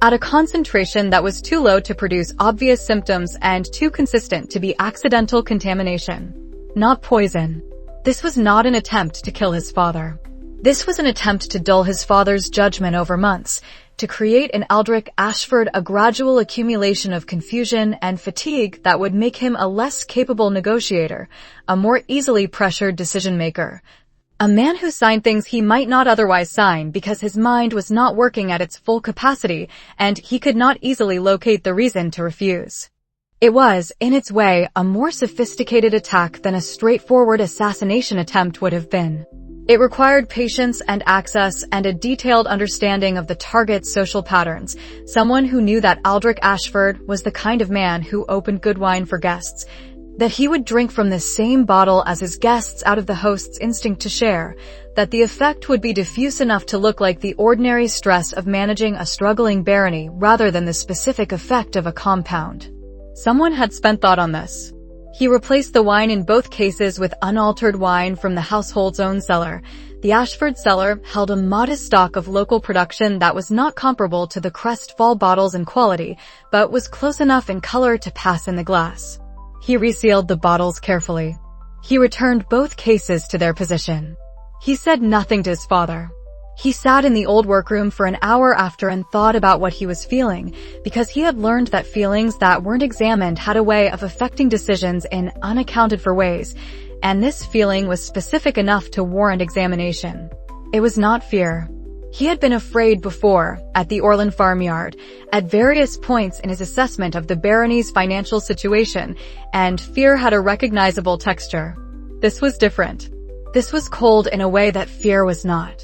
at a concentration that was too low to produce obvious symptoms and too consistent to be accidental contamination. Not poison. This was not an attempt to kill his father. This was an attempt to dull his father's judgment over months, to create in Kael Ashford a gradual accumulation of confusion and fatigue that would make him a less capable negotiator, a more easily pressured decision-maker. A man who signed things he might not otherwise sign because his mind was not working at its full capacity and he could not easily locate the reason to refuse. It was, in its way, a more sophisticated attack than a straightforward assassination attempt would have been. It required patience and access and a detailed understanding of the target's social patterns, someone who knew that Kael Ashford was the kind of man who opened good wine for guests, that he would drink from the same bottle as his guests out of the host's instinct to share, that the effect would be diffuse enough to look like the ordinary stress of managing a struggling barony rather than the specific effect of a compound. Someone had spent thought on this. He replaced the wine in both cases with unaltered wine from the household's own cellar. The Ashford cellar held a modest stock of local production that was not comparable to the Crestfall bottles in quality, but was close enough in color to pass in the glass. He resealed the bottles carefully. He returned both cases to their position. He said nothing to his father. He sat in the old workroom for an hour after and thought about what he was feeling, because he had learned that feelings that weren't examined had a way of affecting decisions in unaccounted for ways, and this feeling was specific enough to warrant examination. It was not fear. He had been afraid before, at the Orland farmyard, at various points in his assessment of the barony's financial situation, and fear had a recognizable texture. This was different. This was cold in a way that fear was not.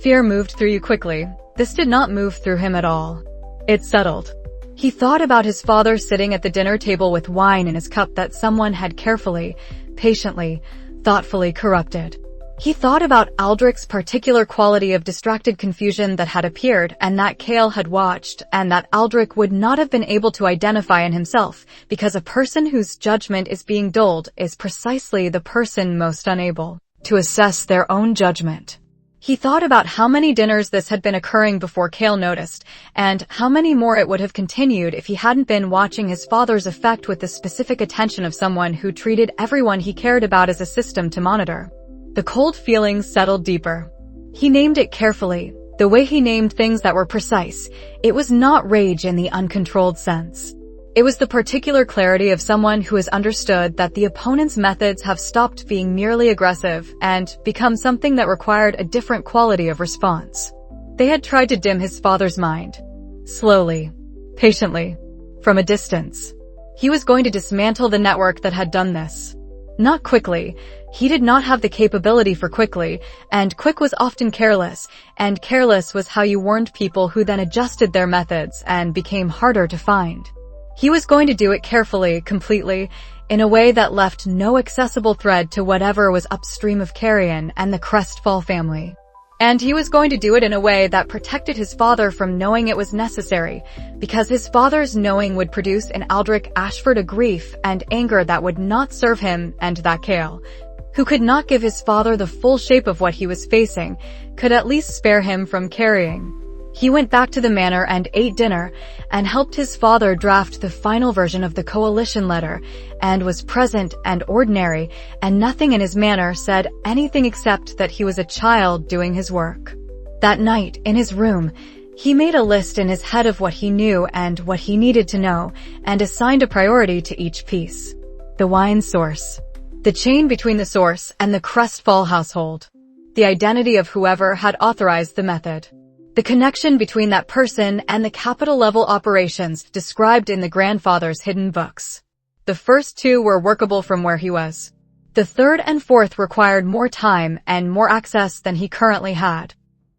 Fear moved through you quickly. This did not move through him at all. It settled. He thought about his father sitting at the dinner table with wine in his cup that someone had carefully, patiently, thoughtfully corrupted. He thought about Aldrich's particular quality of distracted confusion that had appeared and that Kael had watched, and that Aldrich would not have been able to identify in himself, because a person whose judgment is being dulled is precisely the person most unable to assess their own judgment. He thought about how many dinners this had been occurring before Kael noticed, and how many more it would have continued if he hadn't been watching his father's effect with the specific attention of someone who treated everyone he cared about as a system to monitor. The cold feelings settled deeper. He named it carefully, the way he named things that were precise. It was not rage in the uncontrolled sense. It was the particular clarity of someone who has understood that the opponent's methods have stopped being merely aggressive and become something that required a different quality of response. They had tried to dim his father's mind. Slowly, patiently, from a distance. He was going to dismantle the network that had done this. Not quickly. He did not have the capability for quickly, and quick was often careless, and careless was how you warned people who then adjusted their methods and became harder to find. He was going to do it carefully, completely, in a way that left no accessible thread to whatever was upstream of Carrion and the Crestfall family. And he was going to do it in a way that protected his father from knowing it was necessary, because his father's knowing would produce in Kael Ashford a grief and anger that would not serve him, and that Kael, who could not give his father the full shape of what he was facing, could at least spare him from carrying. He went back to the manor and ate dinner, and helped his father draft the final version of the coalition letter, and was present and ordinary, and nothing in his manner said anything except that he was a child doing his work. That night, in his room, he made a list in his head of what he knew and what he needed to know, and assigned a priority to each piece. The wine source. The chain between the source and the Crestfall household. The identity of whoever had authorized the method. The connection between that person and the capital-level operations described in the grandfather's hidden books. The first two were workable from where he was. The third and fourth required more time and more access than he currently had.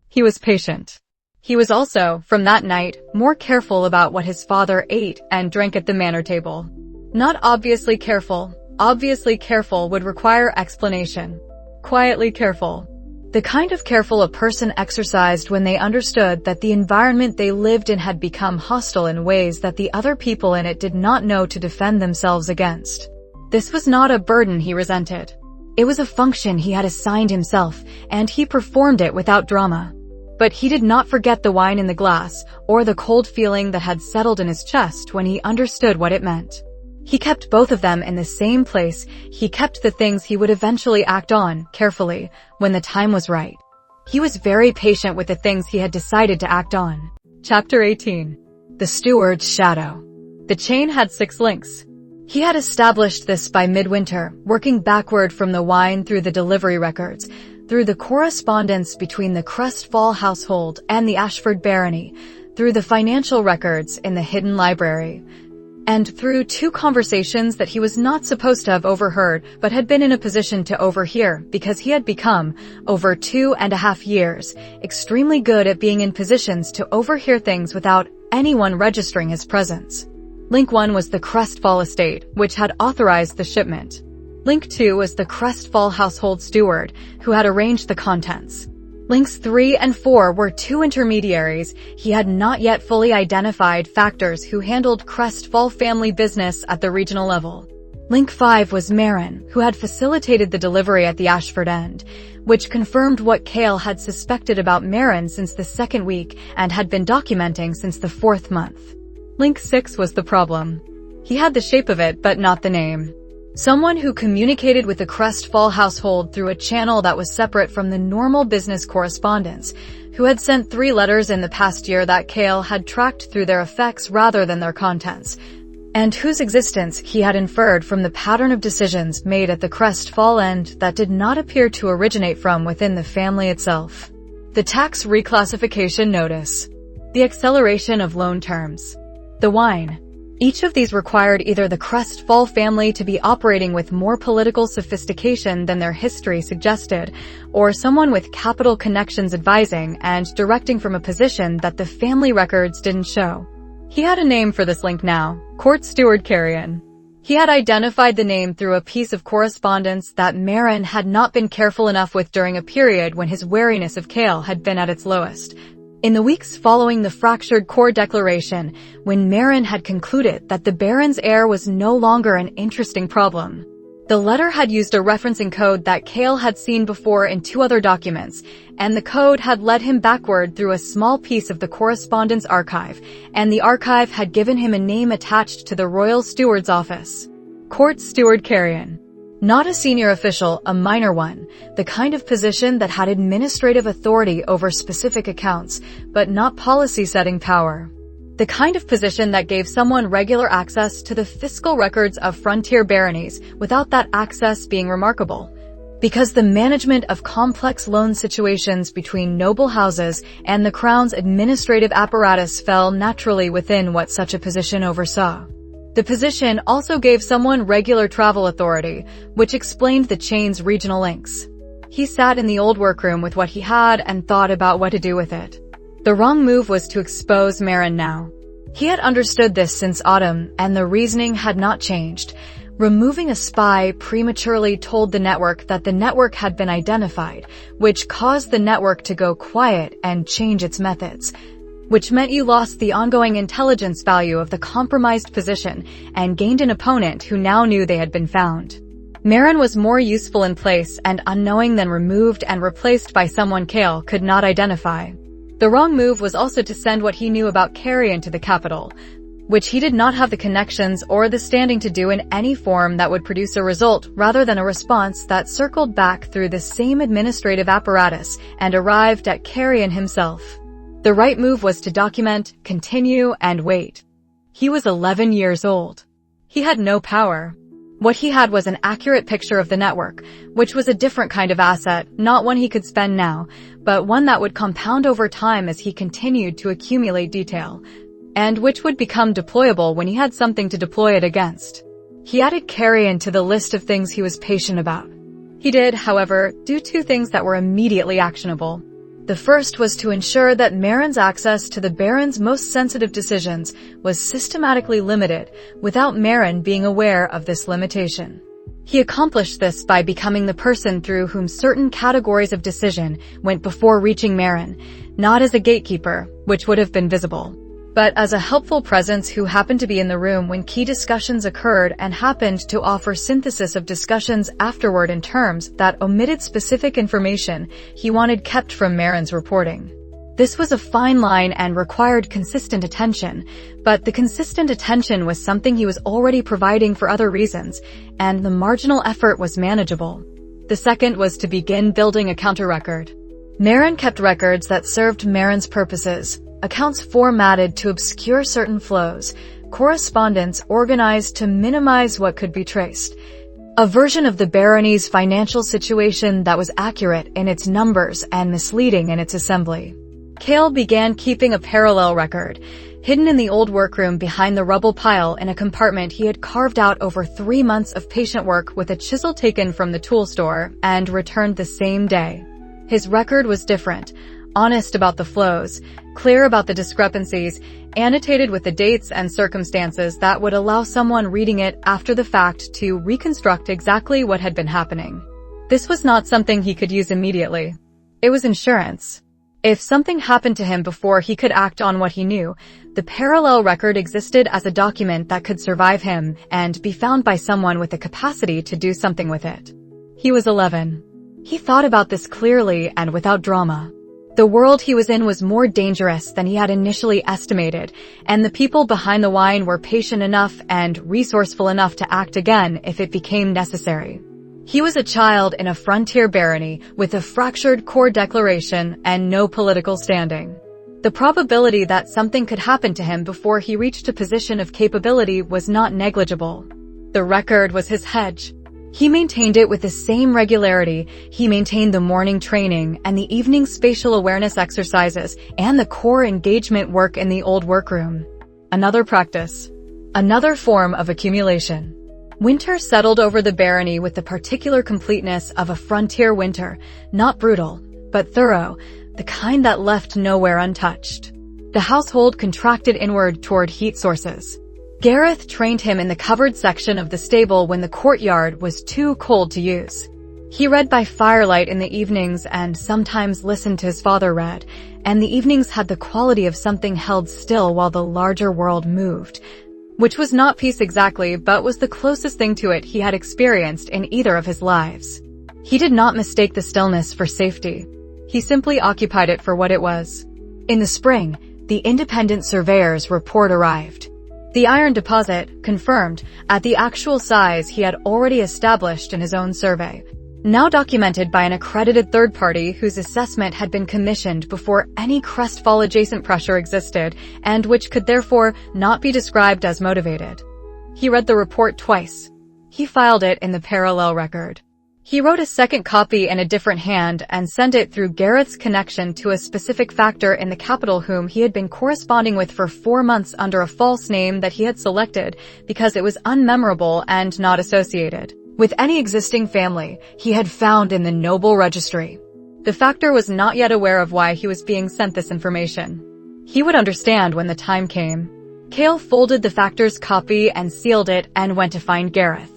He was patient. He was also, from that night, more careful about what his father ate and drank at the manor table. Not obviously careful. Obviously careful would require explanation. Quietly careful. The kind of careful a person exercised when they understood that the environment they lived in had become hostile in ways that the other people in it did not know to defend themselves against. This was not a burden he resented. It was a function he had assigned himself, and he performed it without drama. But he did not forget the wine in the glass, or the cold feeling that had settled in his chest when he understood what it meant. He kept both of them in the same place. He kept the things he would eventually act on, carefully, when the time was right. He was very patient with the things he had decided to act on. Chapter 18. The Steward's Shadow. The chain had 6 links. He had established this by midwinter, working backward from the wine through the delivery records, through the correspondence between the Crestfall household and the Ashford barony, through the financial records in the hidden library, And through 2 conversations that he was not supposed to have overheard, but had been in a position to overhear because he had become, over 2.5 years, extremely good at being in positions to overhear things without anyone registering his presence. Link 1 was the Crestfall estate, which had authorized the shipment. Link 2 was the Crestfall household steward, who had arranged the contents. Links 3 and 4 were 2 intermediaries. He had not yet fully identified factors who handled Crestfall family business at the regional level. Link 5 was Marin, who had facilitated the delivery at the Ashford end, which confirmed what Kael had suspected about Marin since the 2nd week and had been documenting since the 4th month. Link 6 was the problem. He had the shape of it, but not the name. Someone who communicated with the Crestfall household through a channel that was separate from the normal business correspondence, who had sent 3 letters in the past year that Kael had tracked through their effects rather than their contents, and whose existence he had inferred from the pattern of decisions made at the Crestfall end that did not appear to originate from within the family itself. The tax reclassification notice. The acceleration of loan terms. The wine. Each of these required either the Crestfall family to be operating with more political sophistication than their history suggested, or someone with capital connections advising and directing from a position that the family records didn't show. He had a name for this link now, Court Steward Carrion. He had identified the name through a piece of correspondence that Marin had not been careful enough with during a period when his wariness of Kael had been at its lowest. In the weeks following the fractured core declaration, when Marin had concluded that the Baron's heir was no longer an interesting problem. The letter had used a referencing code that Kael had seen before in 2 other documents, and the code had led him backward through a small piece of the correspondence archive, and the archive had given him a name attached to the Royal Steward's office. Court Steward Carrion. Not a senior official, a minor one, the kind of position that had administrative authority over specific accounts, but not policy-setting power. The kind of position that gave someone regular access to the fiscal records of frontier baronies without that access being remarkable. Because the management of complex loan situations between noble houses and the Crown's administrative apparatus fell naturally within what such a position oversaw. The position also gave someone regular travel authority, which explained the chain's regional links. He sat in the old workroom with what he had and thought about what to do with it. The wrong move was to expose Marin now. He had understood this since autumn, and the reasoning had not changed. Removing a spy prematurely told the network that the network had been identified, which caused the network to go quiet and change its methods, which meant you lost the ongoing intelligence value of the compromised position and gained an opponent who now knew they had been found. Marin was more useful in place and unknowing than removed and replaced by someone Kael could not identify. The wrong move was also to send what he knew about Carrion to the capital, which he did not have the connections or the standing to do in any form that would produce a result rather than a response that circled back through the same administrative apparatus and arrived at Carrion himself. The right move was to document, continue, and wait. He was 11 years old. He had no power. What he had was an accurate picture of the network, which was a different kind of asset, not one he could spend now, but one that would compound over time as he continued to accumulate detail, and which would become deployable when he had something to deploy it against. He added Carrion to the list of things he was patient about. He did, however, do 2 things that were immediately actionable. The first was to ensure that Marin's access to the Baron's most sensitive decisions was systematically limited, without Marin being aware of this limitation. He accomplished this by becoming the person through whom certain categories of decision went before reaching Marin, not as a gatekeeper, which would have been visible, but as a helpful presence who happened to be in the room when key discussions occurred and happened to offer synthesis of discussions afterward in terms that omitted specific information he wanted kept from Marin's reporting. This was a fine line and required consistent attention, but the consistent attention was something he was already providing for other reasons, and the marginal effort was manageable. The second was to begin building a counter-record. Marin kept records that served Marin's purposes, accounts formatted to obscure certain flows, correspondence organized to minimize what could be traced, a version of the barony's financial situation that was accurate in its numbers and misleading in its assembly. Kael began keeping a parallel record. hidden in the old workroom behind the rubble pile in a compartment he had carved out over 3 months of patient work with a chisel taken from the tool store and returned the same day. His record was different, honest about the flows, clear about the discrepancies, annotated with the dates and circumstances that would allow someone reading it after the fact to reconstruct exactly what had been happening. This was not something he could use immediately. It was insurance. If something happened to him before he could act on what he knew, the parallel record existed as a document that could survive him and be found by someone with the capacity to do something with it. He was 11. He thought about this clearly and without drama. The world he was in was more dangerous than he had initially estimated, and the people behind the wine were patient enough and resourceful enough to act again if it became necessary. He was a child in a frontier barony with a fractured core declaration and no political standing. The probability that something could happen to him before he reached a position of capability was not negligible. The record was his hedge. He maintained it with the same regularity he maintained the morning training and the evening spatial awareness exercises and the core engagement work in the old workroom. Another practice. Another form of accumulation. Winter settled over the barony with the particular completeness of a frontier winter, not brutal, but thorough, the kind that left nowhere untouched. The household contracted inward toward heat sources. Gareth trained him in the covered section of the stable when the courtyard was too cold to use. He read by firelight in the evenings and sometimes listened to his father read, and the evenings had the quality of something held still while the larger world moved, which was not peace exactly, but was the closest thing to it he had experienced in either of his lives. He did not mistake the stillness for safety. He simply occupied it for what it was. In the spring, the independent surveyor's report arrived. The iron deposit, confirmed, at the actual size he had already established in his own survey, now documented by an accredited third party whose assessment had been commissioned before any crestfall adjacent pressure existed and which could therefore not be described as motivated. He read the report twice. He filed it in the parallel record. He wrote a second copy in a different hand and sent it through Gareth's connection to a specific factor in the capital whom he had been corresponding with for 4 months under a false name that he had selected because it was unmemorable and not associated with any existing family he had found in the noble registry. The factor was not yet aware of why he was being sent this information. He would understand when the time came. Kael folded the factor's copy and sealed it and went to find Gareth.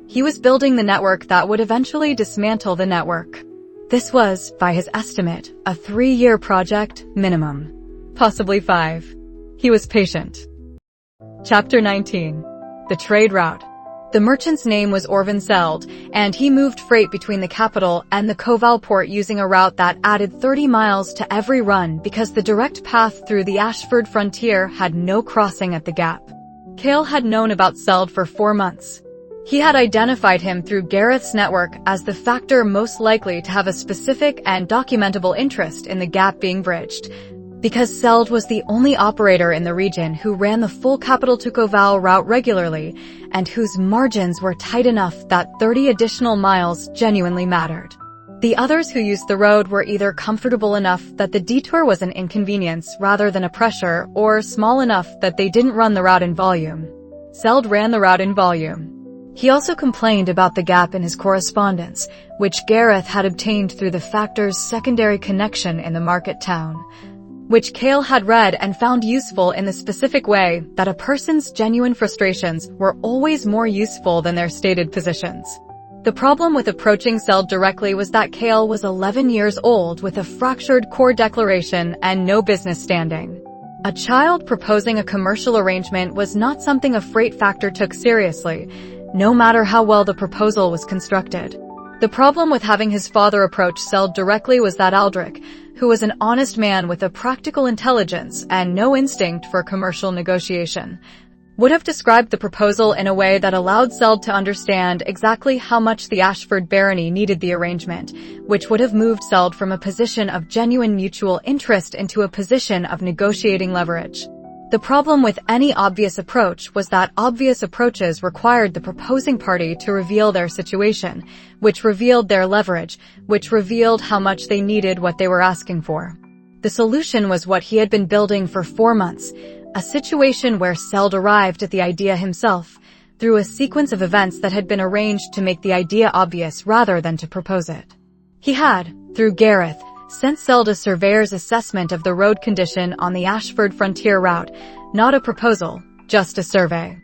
He was building the network that would eventually dismantle the network. This was, by his estimate, a 3-year project minimum. Possibly 5. He was patient. Chapter 19. The Trade Route. The merchant's name was Orvin Seld, and he moved freight between the capital and the Koval port using a route that added 30 miles to every run because the direct path through the Ashford frontier had no crossing at the gap. Kael had known about Seld for 4 months. He had identified him through Gareth's network as the factor most likely to have a specific and documentable interest in the gap being bridged, because Seld was the only operator in the region who ran the full capital to Koval route regularly and whose margins were tight enough that 30 additional miles genuinely mattered. The others who used the road were either comfortable enough that the detour was an inconvenience rather than a pressure, or small enough that they didn't run the route in volume. Seld ran the route in volume. He also complained about the gap in his correspondence, which Gareth had obtained through the factor's secondary connection in the market town, which Kael had read and found useful in the specific way that a person's genuine frustrations were always more useful than their stated positions. The problem with approaching Seld directly was that Kael was 11 years old with a fractured core declaration and no business standing. A child proposing a commercial arrangement was not something a freight factor took seriously, no matter how well the proposal was constructed. The problem with having his father approach Seld directly was that Aldrich, who was an honest man with a practical intelligence and no instinct for commercial negotiation, would have described the proposal in a way that allowed Seld to understand exactly how much the Ashford barony needed the arrangement, which would have moved Seld from a position of genuine mutual interest into a position of negotiating leverage. The problem with any obvious approach was that obvious approaches required the proposing party to reveal their situation, which revealed their leverage, which revealed how much they needed what they were asking for. The solution was what he had been building for 4 months, a situation where Seld arrived at the idea himself, through a sequence of events that had been arranged to make the idea obvious rather than to propose it. He had, through Gareth, sent Seld a surveyor's assessment of the road condition on the Ashford frontier route, not a proposal, just a survey.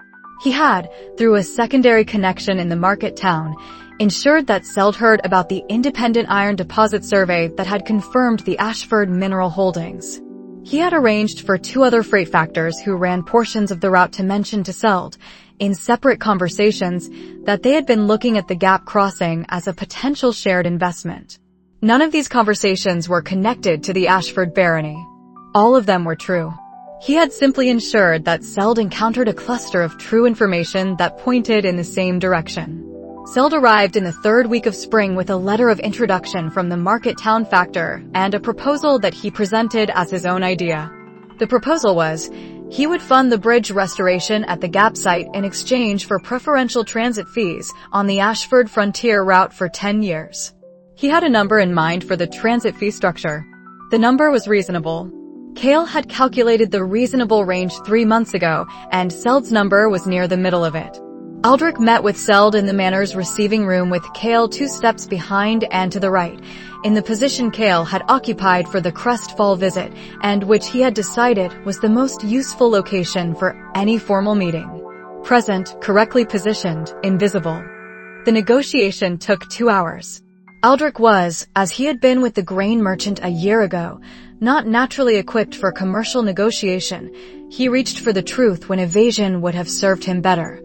He had, through a secondary connection in the market town, ensured that Seld heard about the independent iron deposit survey that had confirmed the Ashford mineral holdings. He had arranged for 2 other freight factors who ran portions of the route to mention to Seld, in separate conversations, that they had been looking at the gap crossing as a potential shared investment. None of these conversations were connected to the Ashford barony. All of them were true. He had simply ensured that Seld encountered a cluster of true information that pointed in the same direction. Seld arrived in the 3rd week of spring with a letter of introduction from the market town factor and a proposal that he presented as his own idea. The proposal was, he would fund the bridge restoration at the Gap site in exchange for preferential transit fees on the Ashford frontier route for 10 years. He had a number in mind for the transit fee structure. The number was reasonable. Kael had calculated the reasonable range 3 months ago, and Seld's number was near the middle of it. Aldrich met with Seld in the manor's receiving room with Kael 2 steps behind and to the right, in the position Kael had occupied for the Crestfall visit, and which he had decided was the most useful location for any formal meeting. Present, correctly positioned, invisible. The negotiation took 2 hours. Aldrich was, as he had been with the grain merchant a year ago, not naturally equipped for commercial negotiation. He reached for the truth when evasion would have served him better.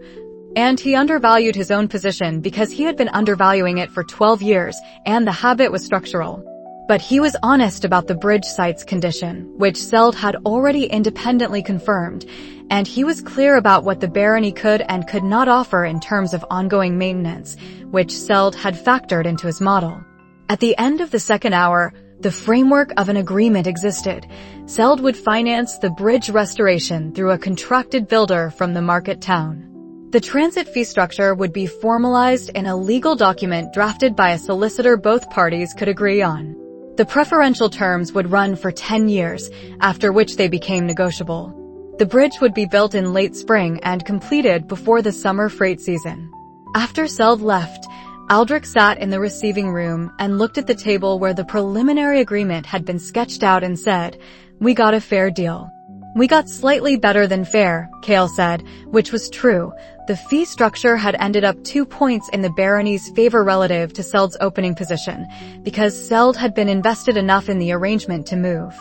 And he undervalued his own position because he had been undervaluing it for 12 years, and the habit was structural. But he was honest about the bridge site's condition, which Seld had already independently confirmed, and he was clear about what the barony could and could not offer in terms of ongoing maintenance, which Seld had factored into his model. At the end of the 2nd hour, the framework of an agreement existed. Seld would finance the bridge restoration through a contracted builder from the market town. The transit fee structure would be formalized in a legal document drafted by a solicitor both parties could agree on. The preferential terms would run for 10 years, after which they became negotiable. The bridge would be built in late spring and completed before the summer freight season. After Seld left, Aldrich sat in the receiving room and looked at the table where the preliminary agreement had been sketched out and said, "We got a fair deal." "We got slightly better than fair," Kael said, which was true. The fee structure had ended up 2 points in the barony's favor relative to Seld's opening position, because Seld had been invested enough in the arrangement to move.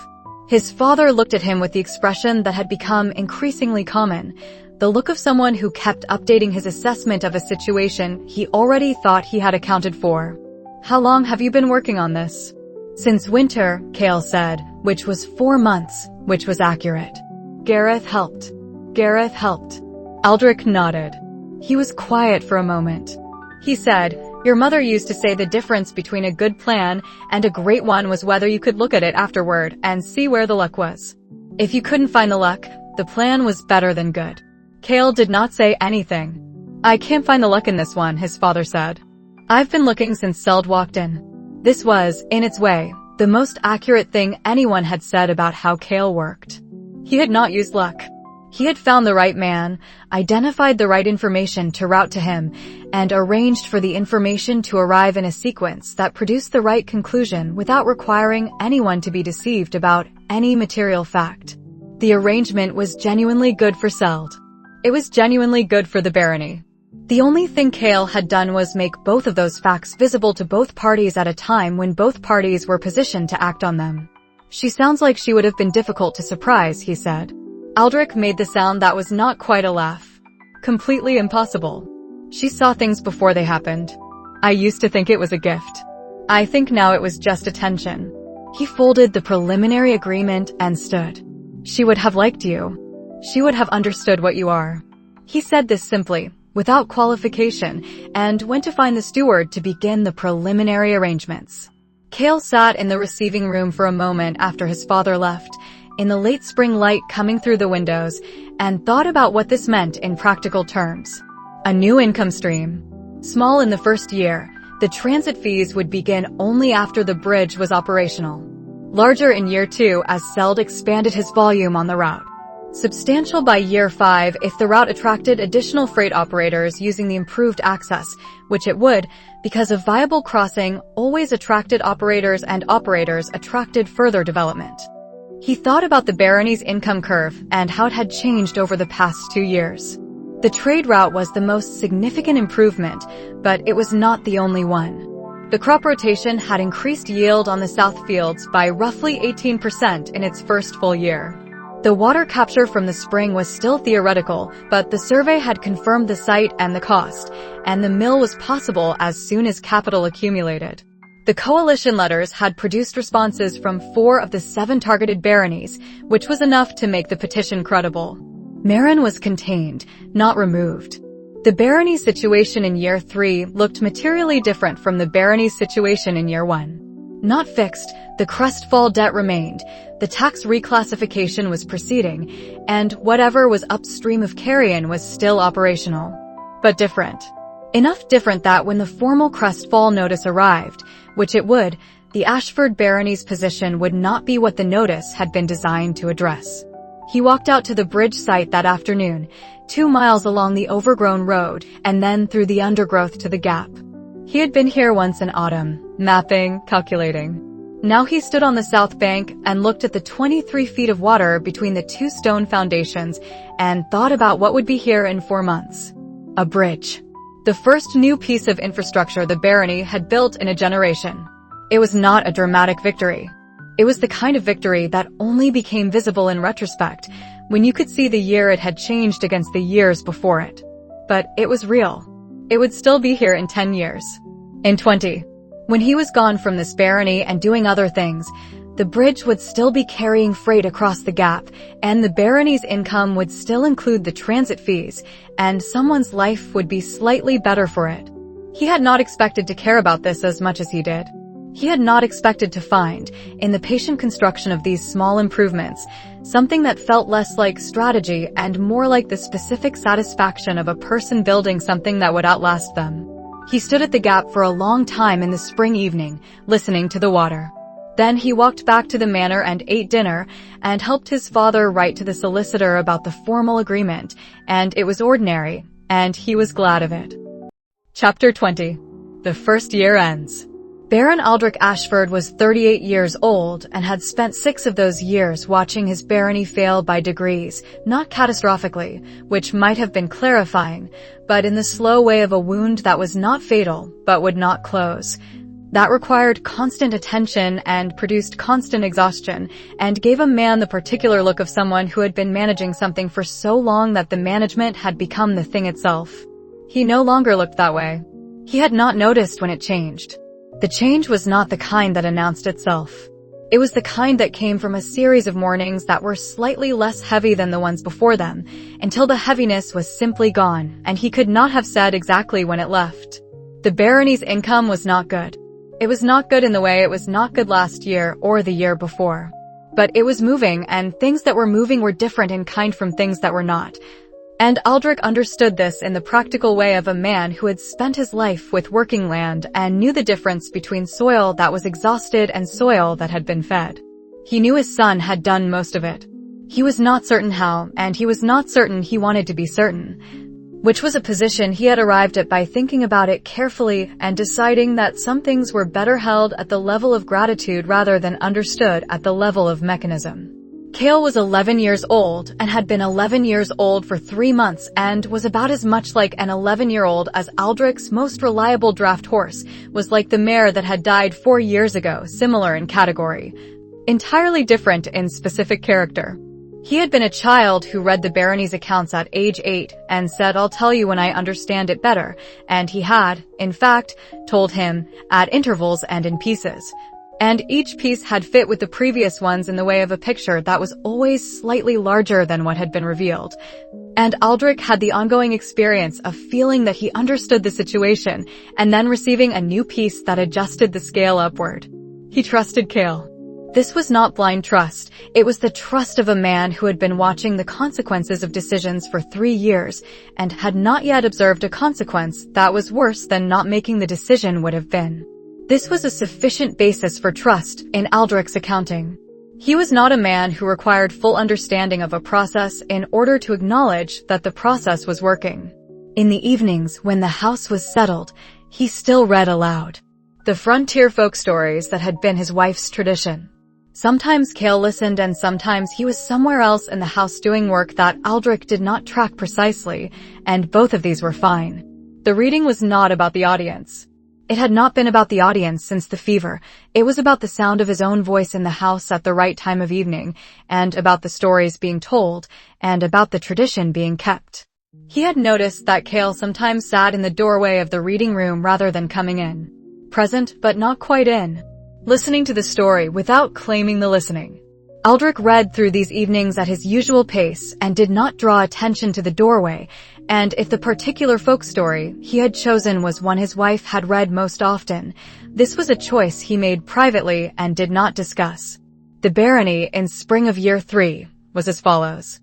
His father looked at him with the expression that had become increasingly common, the look of someone who kept updating his assessment of a situation he already thought he had accounted for. "How long have you been working on this?" "Since winter," Kael said, which was 4 months, which was accurate. Gareth helped. Gareth helped. Aldrich nodded. He was quiet for a moment. He said, "Your mother used to say the difference between a good plan and a great one was whether you could look at it afterward and see where the luck was. If you couldn't find the luck, the plan was better than good." Kael did not say anything. "I can't find the luck in this one," his father said. "I've been looking since Seld walked in." This was, in its way, the most accurate thing anyone had said about how Kael worked. He had not used luck. He had found the right man, identified the right information to route to him, and arranged for the information to arrive in a sequence that produced the right conclusion without requiring anyone to be deceived about any material fact. The arrangement was genuinely good for Seld. It was genuinely good for the barony. The only thing Kael had done was make both of those facts visible to both parties at a time when both parties were positioned to act on them. "She sounds like she would have been difficult to surprise," he said. Aldrich made the sound that was not quite a laugh. "Completely impossible. She saw things before they happened. I used to think it was a gift. I think now it was just attention." He folded the preliminary agreement and stood. "She would have liked you. She would have understood what you are." He said this simply, without qualification, and went to find the steward to begin the preliminary arrangements. Kael sat in the receiving room for a moment after his father left, in the late spring light coming through the windows, and thought about what this meant in practical terms. A new income stream. Small in the first year, the transit fees would begin only after the bridge was operational. Larger in year 2 as Seld expanded his volume on the route. substantial by year 5 if the route attracted additional freight operators using the improved access, which it would, because a viable crossing always attracted operators and operators attracted further development. He thought about the barony's income curve and how it had changed over the past 2 years. The trade route was the most significant improvement, but it was not the only one. The crop rotation had increased yield on the south fields by roughly 18% in its first full year. The water capture from the spring was still theoretical, but the survey had confirmed the site and the cost, and the mill was possible as soon as capital accumulated. The coalition letters had produced responses from 4 of the 7 targeted baronies, which was enough to make the petition credible. Marin was contained, not removed. The barony situation in year 3 looked materially different from the barony's situation in year 1. Not fixed, the crestfall debt remained, the tax reclassification was proceeding, and whatever was upstream of Carrion was still operational. But different. Enough different that when the formal crestfall notice arrived, which it would, the Ashford barony's position would not be what the notice had been designed to address. He walked out to the bridge site that afternoon, 2 miles along the overgrown road, and then through the undergrowth to the gap. He had been here once in autumn, mapping, calculating. Now he stood on the south bank and looked at the 23 feet of water between the 2 stone foundations and thought about what would be here in 4 months. A bridge. The first new piece of infrastructure the barony had built in a generation. It was not a dramatic victory. It was the kind of victory that only became visible in retrospect, when you could see the year it had changed against the years before it. But it was real. It would still be here in 10 years. In 20. When he was gone from this barony and doing other things, the bridge would still be carrying freight across the gap, and the barony's income would still include the transit fees, and someone's life would be slightly better for it. He had not expected to care about this as much as he did. He had not expected to find, in the patient construction of these small improvements, something that felt less like strategy and more like the specific satisfaction of a person building something that would outlast them. He stood at the gap for a long time in the spring evening, listening to the water. Then he walked back to the manor and ate dinner, and helped his father write to the solicitor about the formal agreement, and it was ordinary, and he was glad of it. Chapter 20. The first year ends. Baron Aldrich Ashford was 38 years old and had spent 6 of those years watching his barony fail by degrees, not catastrophically, which might have been clarifying, but in the slow way of a wound that was not fatal, but would not close. That required constant attention and produced constant exhaustion, and gave a man the particular look of someone who had been managing something for so long that the management had become the thing itself. He no longer looked that way. He had not noticed when it changed. The change was not the kind that announced itself. It was the kind that came from a series of mornings that were slightly less heavy than the ones before them, until the heaviness was simply gone, and he could not have said exactly when it left. The barony's income was not good. It was not good in the way it was not good last year or the year before. But it was moving, and things that were moving were different in kind from things that were not. And Aldrich understood this in the practical way of a man who had spent his life with working land and knew the difference between soil that was exhausted and soil that had been fed. He knew his son had done most of it. He was not certain how, and he was not certain he wanted to be certain, which was a position he had arrived at by thinking about it carefully and deciding that some things were better held at the level of gratitude rather than understood at the level of mechanism. Kael was 11 years old and had been 11 years old for 3 months and was about as much like an 11-year-old as Aldrich's most reliable draft horse was like the mare that had died 4 years ago, similar in category, entirely different in specific character. He had been a child who read the barony's accounts at age 8 and said, "I'll tell you when I understand it better," and he had, in fact, told him, at intervals and in pieces. And each piece had fit with the previous ones in the way of a picture that was always slightly larger than what had been revealed. And Aldrich had the ongoing experience of feeling that he understood the situation and then receiving a new piece that adjusted the scale upward. He trusted Kael. This was not blind trust. It was the trust of a man who had been watching the consequences of decisions for 3 years and had not yet observed a consequence that was worse than not making the decision would have been. This was a sufficient basis for trust in Aldrich's accounting. He was not a man who required full understanding of a process in order to acknowledge that the process was working. In the evenings, when the house was settled, he still read aloud the frontier folk stories that had been his wife's tradition. Sometimes Kael listened and sometimes he was somewhere else in the house doing work that Aldrich did not track precisely, and both of these were fine. The reading was not about the audience. It had not been about the audience since the fever. It was about the sound of his own voice in the house at the right time of evening, and about the stories being told, and about the tradition being kept. He had noticed that Kael sometimes sat in the doorway of the reading room rather than coming in. Present, but not quite in. Listening to the story without claiming the listening. Aldrich read through these evenings at his usual pace and did not draw attention to the doorway, and if the particular folk story he had chosen was one his wife had read most often, this was a choice he made privately and did not discuss. The barony in spring of year 3 was as follows.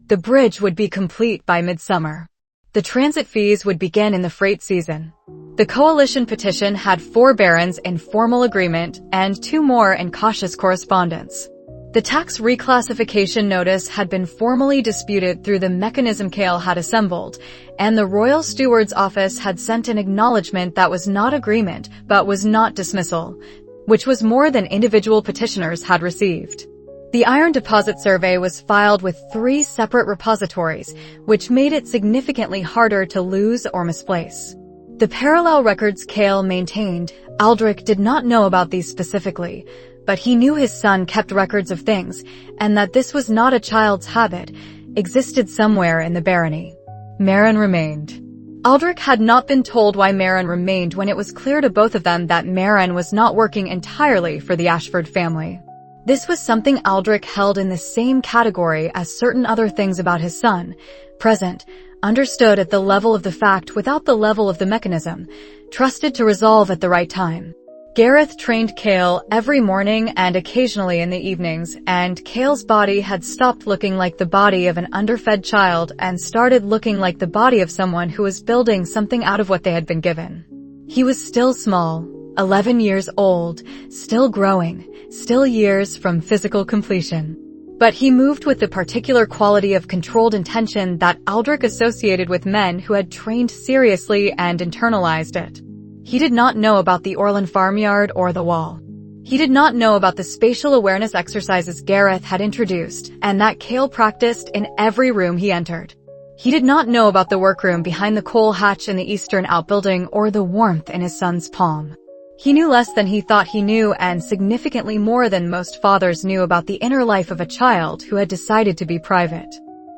The bridge would be complete by midsummer. The transit fees would begin in the freight season. The coalition petition had 4 barons in formal agreement and 2 more in cautious correspondence. The tax reclassification notice had been formally disputed through the mechanism Kael had assembled, and the royal steward's office had sent an acknowledgement that was not agreement but was not dismissal, which was more than individual petitioners had received. The iron deposit survey was filed with 3 separate repositories, which made it significantly harder to lose or misplace. The parallel records Kael maintained, Aldrich did not know about these specifically, but he knew his son kept records of things, and that this was not a child's habit, existed somewhere in the barony. Marin remained. Aldrich had not been told why Marin remained when it was clear to both of them that Marin was not working entirely for the Ashford family. This was something Aldrich held in the same category as certain other things about his son, present, understood at the level of the fact without the level of the mechanism, trusted to resolve at the right time. Gareth trained Kael every morning and occasionally in the evenings, and Kael's body had stopped looking like the body of an underfed child and started looking like the body of someone who was building something out of what they had been given. He was still small, 11 years old, still growing, still years from physical completion. But he moved with the particular quality of controlled intention that Aldrich associated with men who had trained seriously and internalized it. He did not know about the Orland farmyard or the wall. He did not know about the spatial awareness exercises Gareth had introduced and that Kael practiced in every room he entered. He did not know about the workroom behind the coal hatch in the eastern outbuilding or the warmth in his son's palm. He knew less than he thought he knew and significantly more than most fathers knew about the inner life of a child who had decided to be private.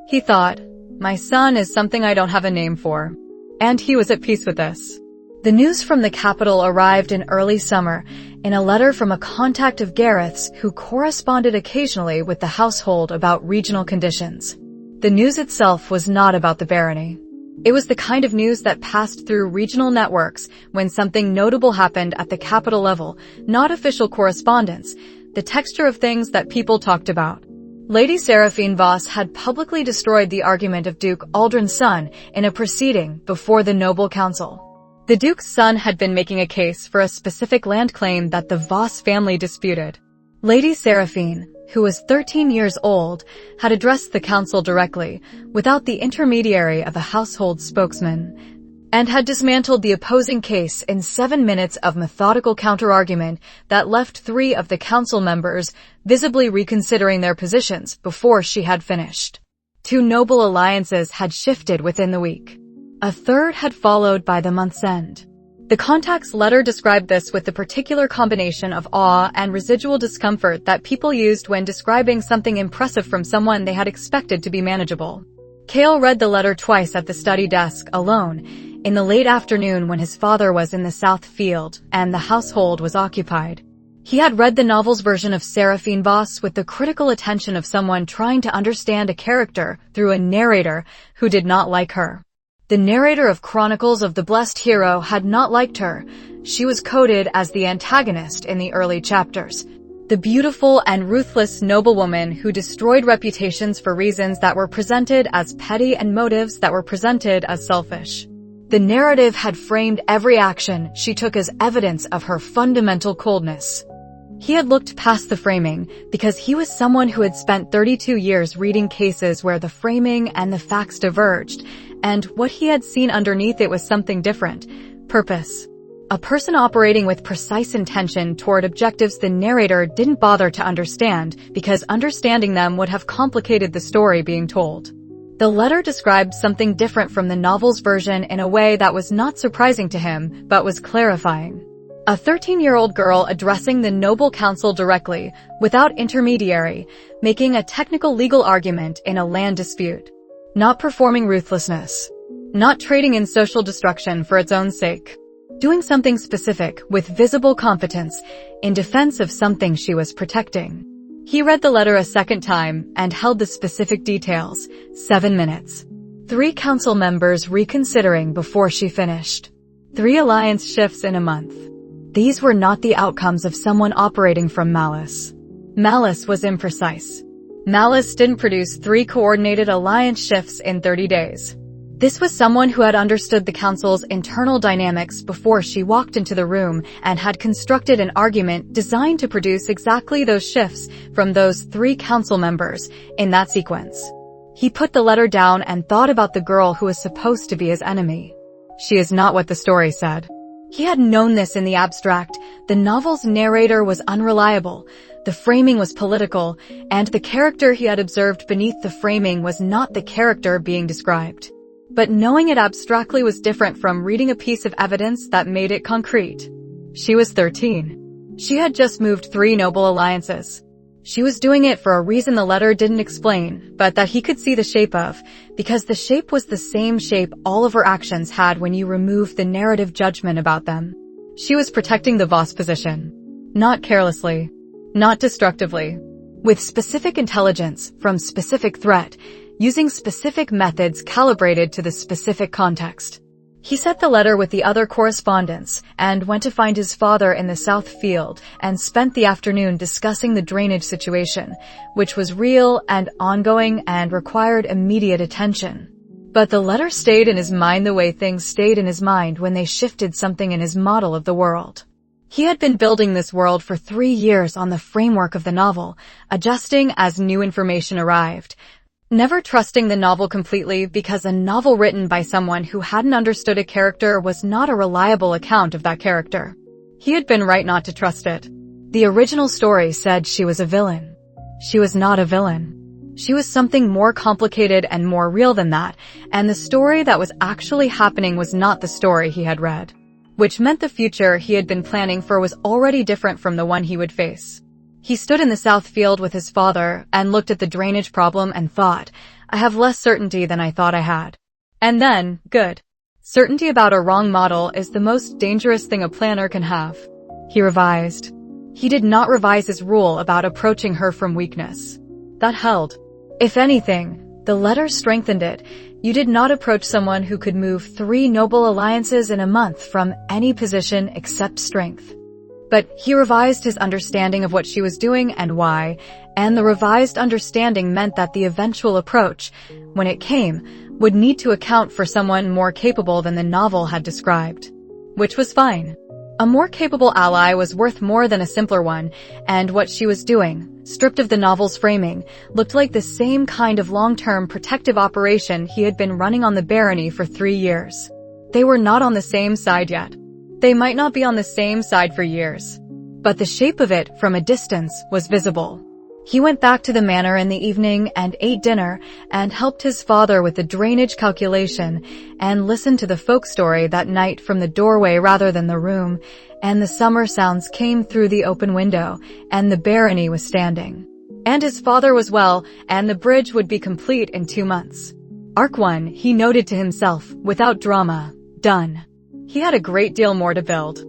He thought, my son is something I don't have a name for. And he was at peace with this. The news from the capital arrived in early summer in a letter from a contact of Gareth's who corresponded occasionally with the household about regional conditions. The news itself was not about the barony. It was the kind of news that passed through regional networks when something notable happened at the capital level, not official correspondence, the texture of things that people talked about. Lady Seraphine Voss had publicly destroyed the argument of Duke Aldrin's son in a proceeding before the noble council. The Duke's son had been making a case for a specific land claim that the Voss family disputed. Lady Seraphine, who was 13 years old, had addressed the council directly, without the intermediary of a household spokesman, and had dismantled the opposing case in 7 minutes of methodical counter-argument that left 3 of the council members visibly reconsidering their positions before she had finished. 2 noble alliances had shifted within the week. A third had followed by the month's end. The contact's letter described this with the particular combination of awe and residual discomfort that people used when describing something impressive from someone they had expected to be manageable. Kael read the letter twice at the study desk, alone, in the late afternoon when his father was in the south field and the household was occupied. He had read the novel's version of Seraphine Voss with the critical attention of someone trying to understand a character through a narrator who did not like her. The narrator of Chronicles of the Blessed Hero had not liked her. She was coded as the antagonist in the early chapters. The beautiful and ruthless noblewoman who destroyed reputations for reasons that were presented as petty and motives that were presented as selfish. The narrative had framed every action she took as evidence of her fundamental coldness. He had looked past the framing because he was someone who had spent 32 years reading cases where the framing and the facts diverged, and what he had seen underneath it was something different. Purpose. A person operating with precise intention toward objectives the narrator didn't bother to understand because understanding them would have complicated the story being told. The letter described something different from the novel's version in a way that was not surprising to him, but was clarifying. A 13-year-old girl addressing the noble council directly, without intermediary, making a technical legal argument in a land dispute. Not performing ruthlessness. Not trading in social destruction for its own sake. Doing something specific with visible competence in defense of something she was protecting. He read the letter a second time and held the specific details. 7 minutes. 3 council members reconsidering before she finished. 3 alliance shifts in a month. These were not the outcomes of someone operating from malice. Malice was imprecise. Malice didn't produce 3 coordinated alliance shifts in 30 days. This was someone who had understood the council's internal dynamics before she walked into the room and had constructed an argument designed to produce exactly those shifts from those 3 council members in that sequence. He put the letter down and thought about the girl who was supposed to be his enemy. She is not what the story said. He had known this in the abstract. The novel's narrator was unreliable, the framing was political, and the character he had observed beneath the framing was not the character being described. But knowing it abstractly was different from reading a piece of evidence that made it concrete. She was 13. She had just moved 3 noble alliances. She was doing it for a reason the letter didn't explain, but that he could see the shape of, because the shape was the same shape all of her actions had when you removed the narrative judgment about them. She was protecting the boss position. Not carelessly. Not destructively. With specific intelligence from specific threat, using specific methods calibrated to the specific context. He set the letter with the other correspondence and went to find his father in the South Field and spent the afternoon discussing the drainage situation, which was real and ongoing and required immediate attention. But the letter stayed in his mind the way things stayed in his mind when they shifted something in his model of the world. He had been building this world for 3 years on the framework of the novel, adjusting as new information arrived. Never trusting the novel completely because a novel written by someone who hadn't understood a character was not a reliable account of that character. He had been right not to trust it. The original story said she was a villain. She was not a villain. She was something more complicated and more real than that, and the story that was actually happening was not the story he had read. Which meant the future he had been planning for was already different from the one he would face. He stood in the South Field with his father and looked at the drainage problem and thought, I have less certainty than I thought I had. And then, good. Certainty about a wrong model is the most dangerous thing a planner can have. He revised. He did not revise his rule about approaching her from weakness. That held. If anything, the letter strengthened it. You did not approach someone who could move 3 noble alliances in a month from any position except strength. But he revised his understanding of what she was doing and why, and the revised understanding meant that the eventual approach, when it came, would need to account for someone more capable than the novel had described. Which was fine. A more capable ally was worth more than a simpler one, and what she was doing, stripped of the novel's framing, looked like the same kind of long-term protective operation he had been running on the barony for 3 years. They were not on the same side yet. They might not be on the same side for years. But the shape of it, from a distance, was visible. He went back to the manor in the evening and ate dinner and helped his father with the drainage calculation and listened to the folk story that night from the doorway rather than the room, and the summer sounds came through the open window, and the barony was standing. And his father was well, and the bridge would be complete in 2 months. Arc 1, he noted to himself, without drama, done. He had a great deal more to build.